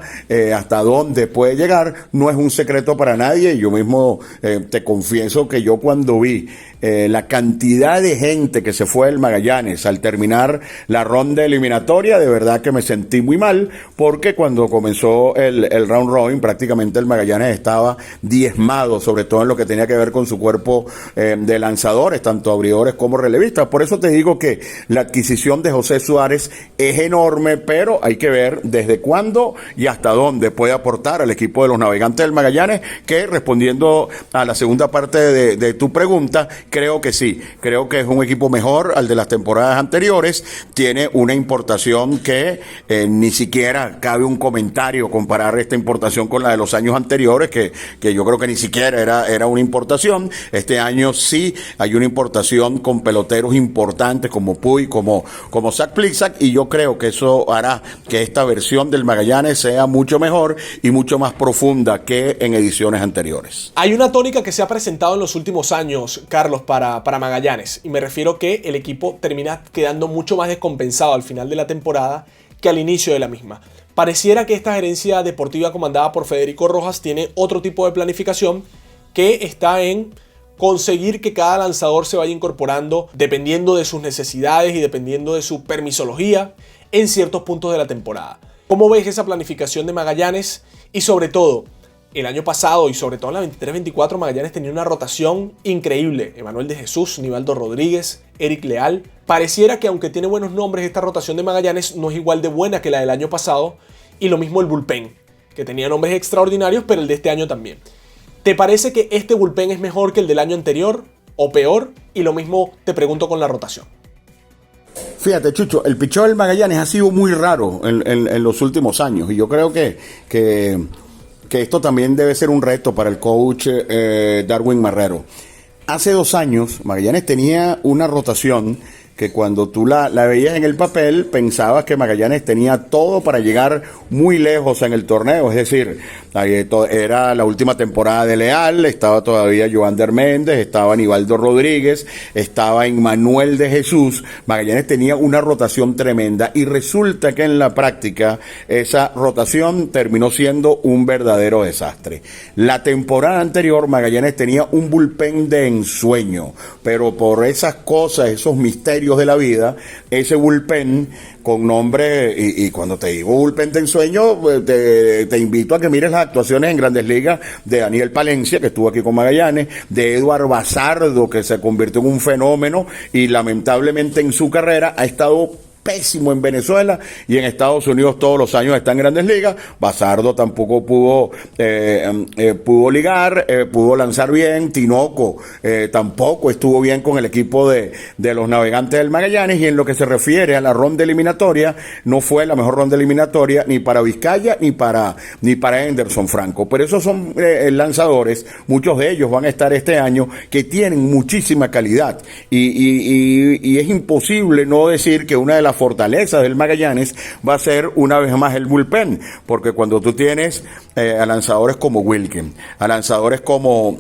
hasta dónde puede llegar. No es un secreto para nadie. Yo mismo te confieso que yo cuando vi la cantidad de gente que se fue del Magallanes al terminar la ronda eliminatoria, de verdad que me sentí muy mal, porque cuando comenzó el round robin prácticamente el Magallanes estaba diezmado, sobre todo en lo que tenía que ver con su cuerpo de lanzadores, tanto abridores como relevistas. Por eso te digo que la adquisición de José Suárez es enorme, pero hay que ver desde cuándo y hasta dónde puede aportar al equipo de los Navegantes del Magallanes, que, respondiendo a la segunda parte de tu pregunta, creo que sí, creo que es un equipo mejor al de las temporadas anteriores. Tiene una importación que ni siquiera cabe un comentario comparar esta importación con la de los años anteriores, que yo creo que ni siquiera era una importación. Este año sí hay una importación con peloteros importantes como Puy, como Zach Plisak, y yo creo que eso hará que esta versión del Magallanes sea mucho mejor y mucho más profunda que en ediciones anteriores. Hay una tónica que se ha presentado en los últimos años, Carlos, para Magallanes, y me refiero que el equipo termina quedando mucho más descompensado al final de la temporada que al inicio de la misma. Pareciera que esta gerencia deportiva comandada por Federico Rojas tiene otro tipo de planificación, que está en conseguir que cada lanzador se vaya incorporando dependiendo de sus necesidades y dependiendo de su permisología en ciertos puntos de la temporada. ¿Cómo ves esa planificación de Magallanes? Y sobre todo, el año pasado y sobre todo en la 23-24, Magallanes tenía una rotación increíble. Emanuel de Jesús, Nivaldo Rodríguez, Eric Leal. Pareciera que aunque tiene buenos nombres, esta rotación de Magallanes no es igual de buena que la del año pasado. Y lo mismo el bullpen, que tenía nombres extraordinarios, pero el de este año también. ¿Te parece que este bullpen es mejor que el del año anterior o peor? Y lo mismo te pregunto con la rotación. Fíjate, Chucho, el picheo del Magallanes ha sido muy raro en los últimos años, y yo creo que esto también debe ser un reto para el coach Darwin Marrero. Hace 2 años Magallanes tenía una rotación que cuando tú la veías en el papel, pensabas que Magallanes tenía todo para llegar muy lejos en el torneo. Es decir, era la última temporada de Leal, estaba todavía Joander Méndez, estaba Aníbaldo Rodríguez, estaba Emmanuel de Jesús. Magallanes tenía una rotación tremenda y resulta que en la práctica esa rotación terminó siendo un verdadero desastre. La temporada anterior Magallanes tenía un bullpen de ensueño, pero por esas cosas, esos misterios de la vida, ese bullpen con nombre, y cuando te digo bullpen de ensueño, te invito a que mires las actuaciones en Grandes Ligas de Daniel Palencia, que estuvo aquí con Magallanes, de Eduard Bazardo, que se convirtió en un fenómeno y lamentablemente en su carrera ha estado pésimo en Venezuela y en Estados Unidos todos los años está en Grandes Ligas. Bazardo tampoco pudo ligar, pudo lanzar bien. Tinoco tampoco estuvo bien con el equipo de los Navegantes del Magallanes, y en lo que se refiere a la ronda eliminatoria, no fue la mejor ronda eliminatoria ni para Vizcaya ni para Henderson Franco. Pero esos son lanzadores, muchos de ellos van a estar este año, que tienen muchísima calidad y es imposible no decir que una de las fortalezas del Magallanes va a ser una vez más el bullpen, porque cuando tú tienes a lanzadores como Wilkin, a lanzadores como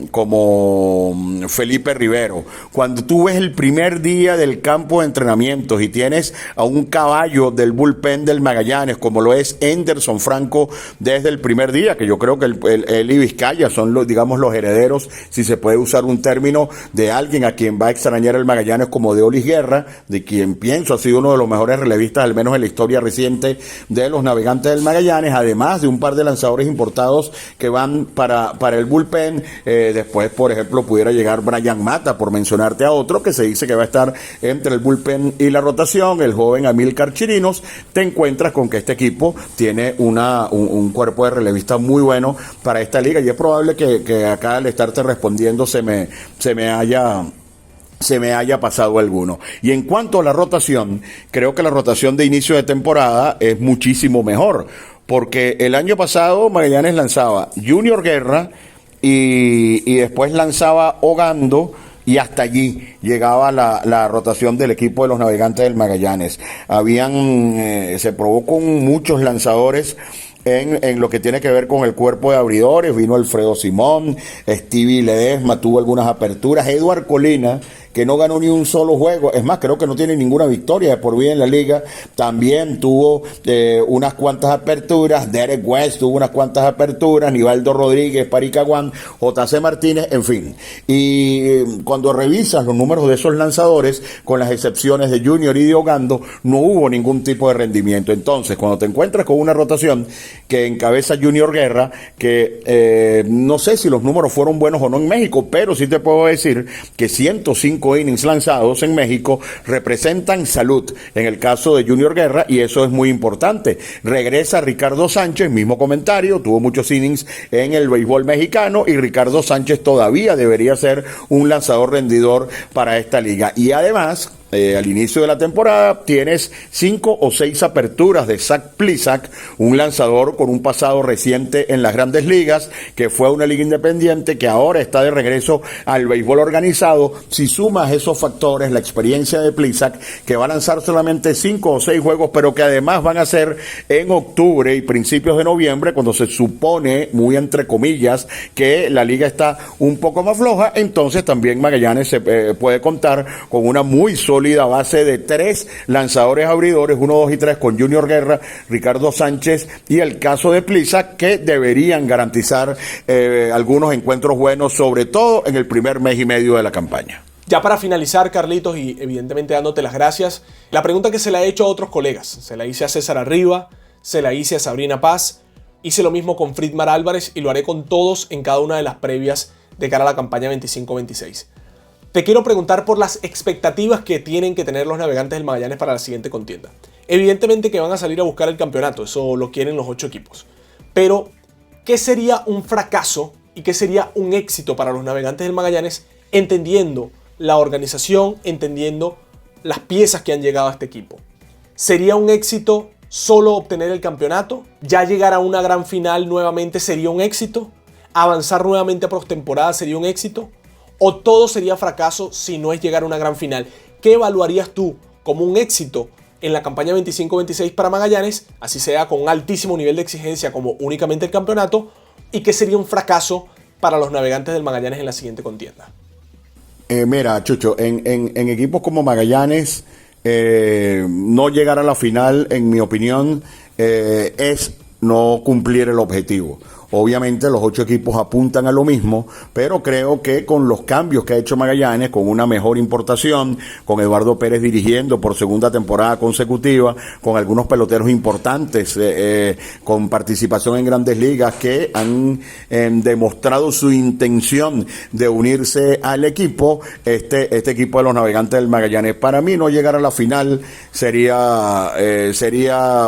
Felipe Rivero, cuando tú ves el primer día del campo de entrenamientos y tienes a un caballo del bullpen del Magallanes como lo es Henderson Franco desde el primer día, que yo creo que él y Vizcaya son los herederos, si se puede usar un término, de alguien a quien va a extrañar el Magallanes como Deolis Guerra, de quien pienso ha sido uno de los mejores relevistas, al menos en la historia reciente de los Navegantes del Magallanes, además de un par de lanzadores importados que van para el bullpen. Después, por ejemplo, pudiera llegar Brian Mata, por mencionarte a otro, que se dice que va a estar entre el bullpen y la rotación, el joven Amílcar Chirinos. Te encuentras con que este equipo tiene un cuerpo de relevistas muy bueno para esta liga, y es probable que acá, al estarte respondiendo, se me haya pasado alguno. Y en cuanto a la rotación, creo que la rotación de inicio de temporada es muchísimo mejor, porque el año pasado Magallanes lanzaba Junior Guerra y después lanzaba Ogando, y hasta allí llegaba la rotación del equipo de los Navegantes del Magallanes. Se probó con muchos lanzadores en lo que tiene que ver con el cuerpo de abridores. Vino Alfredo Simón, Stevie Ledesma tuvo algunas aperturas, Eduard Colina, que no ganó ni un solo juego, es más, creo que no tiene ninguna victoria de por vida en la liga, también tuvo unas cuantas aperturas. Derek West tuvo unas cuantas aperturas, Nivaldo Rodríguez, Paricaguán, JC Martínez, en fin. Y cuando revisas los números de esos lanzadores, con las excepciones de Junior y de Ogando, no hubo ningún tipo de rendimiento. Entonces, cuando te encuentras con una rotación que encabeza Junior Guerra, que no sé si los números fueron buenos o no en México, pero sí te puedo decir que 105 innings lanzados en México representan salud en el caso de Junior Guerra, y eso es muy importante. Regresa Ricardo Sánchez, mismo comentario, tuvo muchos innings en el béisbol mexicano, y Ricardo Sánchez todavía debería ser un lanzador rendidor para esta liga. Y además, al inicio de la temporada tienes 5 o 6 aperturas de Zach Plesac, un lanzador con un pasado reciente en las Grandes Ligas, que fue a una liga independiente, que ahora está de regreso al béisbol organizado. Si sumas esos factores, la experiencia de Plesac, que va a lanzar solamente 5 o 6 juegos, pero que además van a ser en octubre y principios de noviembre, cuando se supone, muy entre comillas, que la liga está un poco más floja, entonces también Magallanes se puede contar con una muy sólida base de 3 lanzadores abridores, 1, 2 y 3, con Junior Guerra, Ricardo Sánchez y el caso de Plesac, que deberían garantizar algunos encuentros buenos, sobre todo en el primer mes y medio de la campaña. Ya para finalizar, Carlitos, y evidentemente dándote las gracias, la pregunta que se la he hecho a otros colegas, se la hice a César Arriba, se la hice a Sabrina Paz, hice lo mismo con Fritmar Álvarez, y lo haré con todos en cada una de las previas de cara a la campaña 25-26. Te quiero preguntar por las expectativas que tienen que tener los Navegantes del Magallanes para la siguiente contienda. Evidentemente que van a salir a buscar el campeonato, eso lo quieren los 8 equipos. Pero, ¿qué sería un fracaso y qué sería un éxito para los Navegantes del Magallanes, entendiendo la organización, entendiendo las piezas que han llegado a este equipo? ¿Sería un éxito solo obtener el campeonato? ¿Ya llegar a una gran final nuevamente sería un éxito? ¿Avanzar nuevamente a postemporada sería un éxito? ¿O todo sería fracaso si no es llegar a una gran final? ¿qué evaluarías tú como un éxito en la campaña 25-26 para Magallanes, así sea con un altísimo nivel de exigencia como únicamente el campeonato, y qué sería un fracaso para los Navegantes del Magallanes en la siguiente contienda? Mira, Chucho, en equipos como Magallanes, no llegar a la final, en mi opinión, es no cumplir el objetivo. Obviamente los 8 equipos apuntan a lo mismo, pero creo que con los cambios que ha hecho Magallanes, con una mejor importación, con Eduardo Pérez dirigiendo por segunda temporada consecutiva, con algunos peloteros importantes, con participación en grandes ligas que han demostrado su intención de unirse al equipo, este equipo de los Navegantes del Magallanes, para mí no llegar a la final sería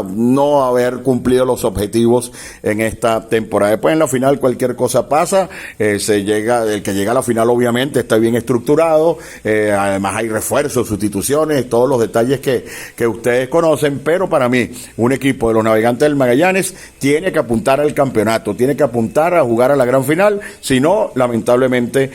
no haber cumplido los objetivos en esta temporada. Después en la final cualquier cosa pasa, el que llega a la final obviamente está bien estructurado, además hay refuerzos, sustituciones, todos los detalles que ustedes conocen, pero para mí un equipo de los Navegantes del Magallanes tiene que apuntar al campeonato, tiene que apuntar a jugar a la gran final, si no, lamentablemente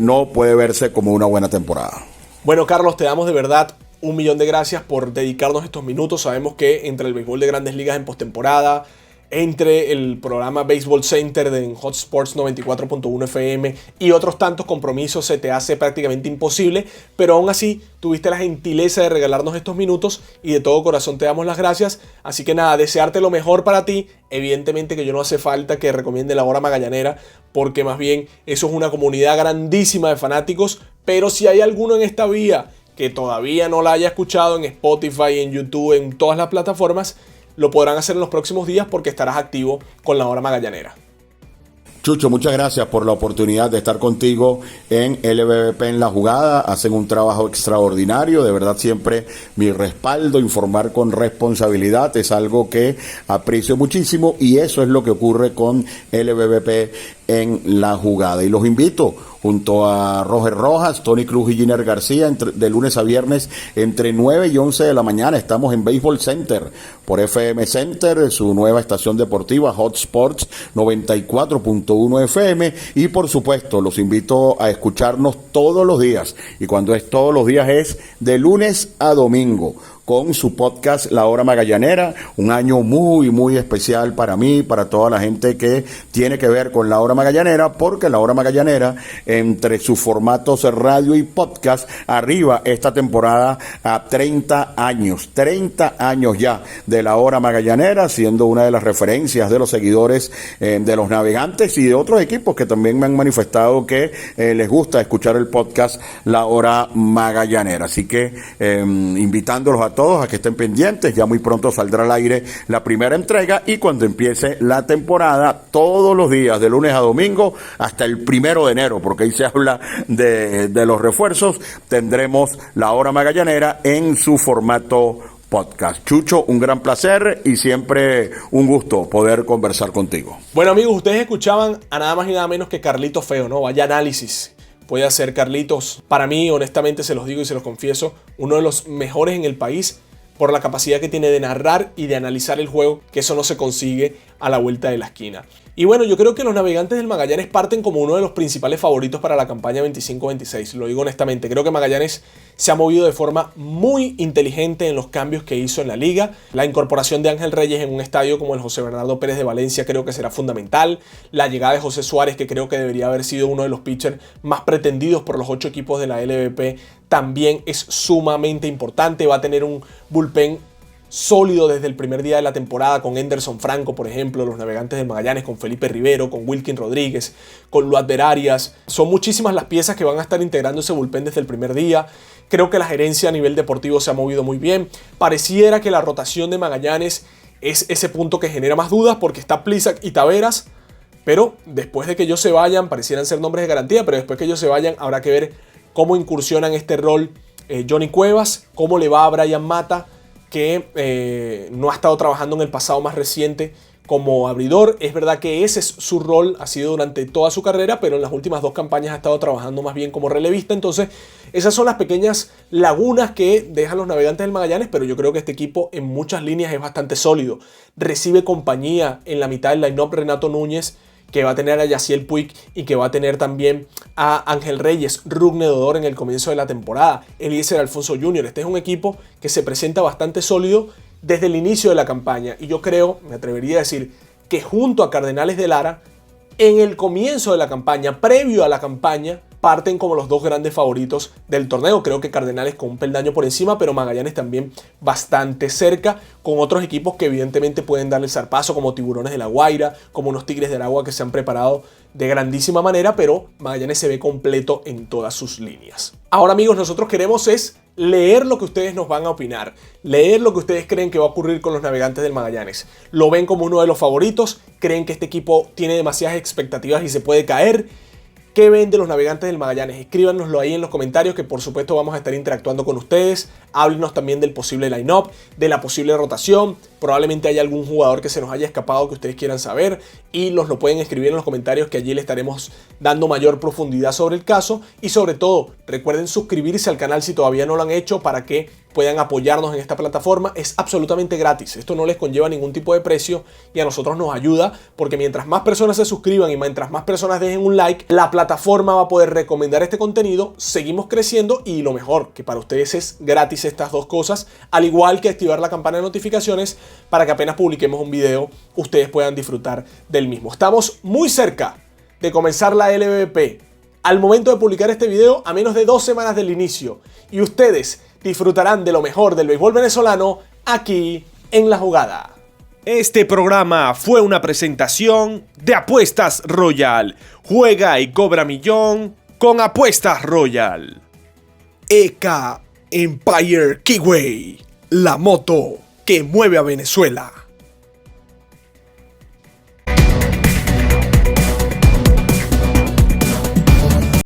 no puede verse como una buena temporada. Bueno, Carlos, te damos de verdad 1.000.000 de gracias por dedicarnos estos minutos. Sabemos que entre el béisbol de Grandes Ligas en postemporada, entre el programa Baseball Center en Hot Sports 94.1 FM y otros tantos compromisos se te hace prácticamente imposible, pero aún así tuviste la gentileza de regalarnos estos minutos y de todo corazón te damos las gracias. Así que nada, desearte lo mejor para ti. Evidentemente que yo no hace falta que recomiende la Hora Magallanera, porque más bien eso es una comunidad grandísima de fanáticos, pero si hay alguno en esta vía que todavía no la haya escuchado en Spotify, en YouTube, en todas las plataformas, lo podrán hacer en los próximos días porque estarás activo con la Hora Magallanera. Chucho, muchas gracias por la oportunidad de estar contigo en LVP en la jugada. Hacen un trabajo extraordinario, de verdad siempre mi respaldo, informar con responsabilidad es algo que aprecio muchísimo y eso es lo que ocurre con LVP en la jugada. Y los invito junto a Roger Rojas, Tony Cruz y Giner García, de lunes a viernes entre 9 y 11 de la mañana. Estamos en Baseball Center por FM Center, su nueva estación deportiva Hot Sports 94.1 FM, y por supuesto los invito a escucharnos todos los días, y cuando es todos los días es de lunes a domingo, con su podcast La Hora Magallanera, un año muy, muy especial para mí, para toda la gente que tiene que ver con La Hora Magallanera, porque La Hora Magallanera, entre sus formatos radio y podcast, arriba esta temporada a 30 años ya de La Hora Magallanera, siendo una de las referencias de los seguidores de los Navegantes y de otros equipos que también me han manifestado que les gusta escuchar el podcast La Hora Magallanera. Así que invitándolos a todos a que estén pendientes, ya muy pronto saldrá al aire la primera entrega, y cuando empiece la temporada, todos los días, de lunes a domingo, hasta el 1 de enero, porque ahí se habla de los refuerzos, tendremos La Hora Magallanera en su formato podcast. Chucho, un gran placer y siempre un gusto poder conversar contigo. Bueno, amigos, ustedes escuchaban a nada más y nada menos que Carlitos Feo, ¿no? Vaya análisis puede hacer Carlitos. Para mí, honestamente, se los digo y se los confieso, uno de los mejores en el país por la capacidad que tiene de narrar y de analizar el juego, que eso no se consigue a la vuelta de la esquina. Y bueno, yo creo que los Navegantes del Magallanes parten como uno de los principales favoritos para la campaña 25-26. Lo digo honestamente, creo que Magallanes se ha movido de forma muy inteligente en los cambios que hizo en la liga. La incorporación de Ángel Reyes en un estadio como el José Bernardo Pérez de Valencia creo que será fundamental. La llegada de José Suárez, que creo que debería haber sido uno de los pitchers más pretendidos por los 8 equipos de la LVP, también es sumamente importante. Va a tener un bullpen sólido desde el primer día de la temporada, con Enderson Franco, por ejemplo, los Navegantes del Magallanes, con Felipe Rivero, con Wilkin Rodríguez, con Luadver Arias. Son muchísimas las piezas que van a estar integrando ese bullpen desde el primer día. Creo que la gerencia a nivel deportivo se ha movido muy bien. Pareciera que la rotación de Magallanes es ese punto que genera más dudas, porque está Plisak y Taveras, pero después de que ellos se vayan, parecieran ser nombres de garantía, pero después que ellos se vayan habrá que ver cómo incursiona en este rol Johnny Cuevas, cómo le va a Brian Mata, que no ha estado trabajando en el pasado más reciente como abridor. Es verdad que ese es su rol, ha sido durante toda su carrera, pero en las últimas 2 campañas ha estado trabajando más bien como relevista. Entonces, esas son las pequeñas lagunas que dejan los Navegantes del Magallanes, pero yo creo que este equipo en muchas líneas es bastante sólido. Recibe compañía en la mitad del line-up Renato Núñez, que va a tener a Yaciel Puig y que va a tener también a Ángel Reyes, Rugne Dodor en el comienzo de la temporada, Eliezer Alfonso Jr. Este es un equipo que se presenta bastante sólido desde el inicio de la campaña y yo creo, me atrevería a decir, que junto a Cardenales de Lara, en el comienzo de la campaña, previo a la campaña, parten como los dos grandes favoritos del torneo. Creo que Cardenales con un peldaño por encima, pero Magallanes también bastante cerca, con otros equipos que evidentemente pueden darle el zarpazo, como Tiburones de la Guaira, como unos Tigres de Aragua que se han preparado de grandísima manera, pero Magallanes se ve completo en todas sus líneas. Ahora, amigos, nosotros queremos es leer lo que ustedes nos van a opinar, leer lo que ustedes creen que va a ocurrir con los Navegantes del Magallanes. ¿Lo ven como uno de los favoritos? ¿Creen que este equipo tiene demasiadas expectativas y se puede caer? ¿Qué ven de los Navegantes del Magallanes? Escríbanoslo ahí en los comentarios, que por supuesto vamos a estar interactuando con ustedes. Háblenos también del posible line-up, de la posible rotación. Probablemente haya algún jugador que se nos haya escapado que ustedes quieran saber y nos lo pueden escribir en los comentarios, que allí le estaremos dando mayor profundidad sobre el caso. Y sobre todo, recuerden suscribirse al canal si todavía no lo han hecho, para que puedan apoyarnos en esta plataforma. Es absolutamente gratis, esto no les conlleva ningún tipo de precio y a nosotros nos ayuda, porque mientras más personas se suscriban y mientras más personas dejen un like, la plataforma va a poder recomendar este contenido, seguimos creciendo y lo mejor, que para ustedes es gratis estas dos cosas, al igual que activar la campana de notificaciones para que apenas publiquemos un video ustedes puedan disfrutar del mismo. Estamos muy cerca de comenzar la LVP. Al momento de publicar este video, a menos de 2 semanas del inicio, y ustedes disfrutarán de lo mejor del béisbol venezolano aquí en La Jugada. Este programa fue una presentación de Apuestas Royal. Juega y cobra millón con Apuestas Royal. EK Empire Keyway, la moto que mueve a Venezuela.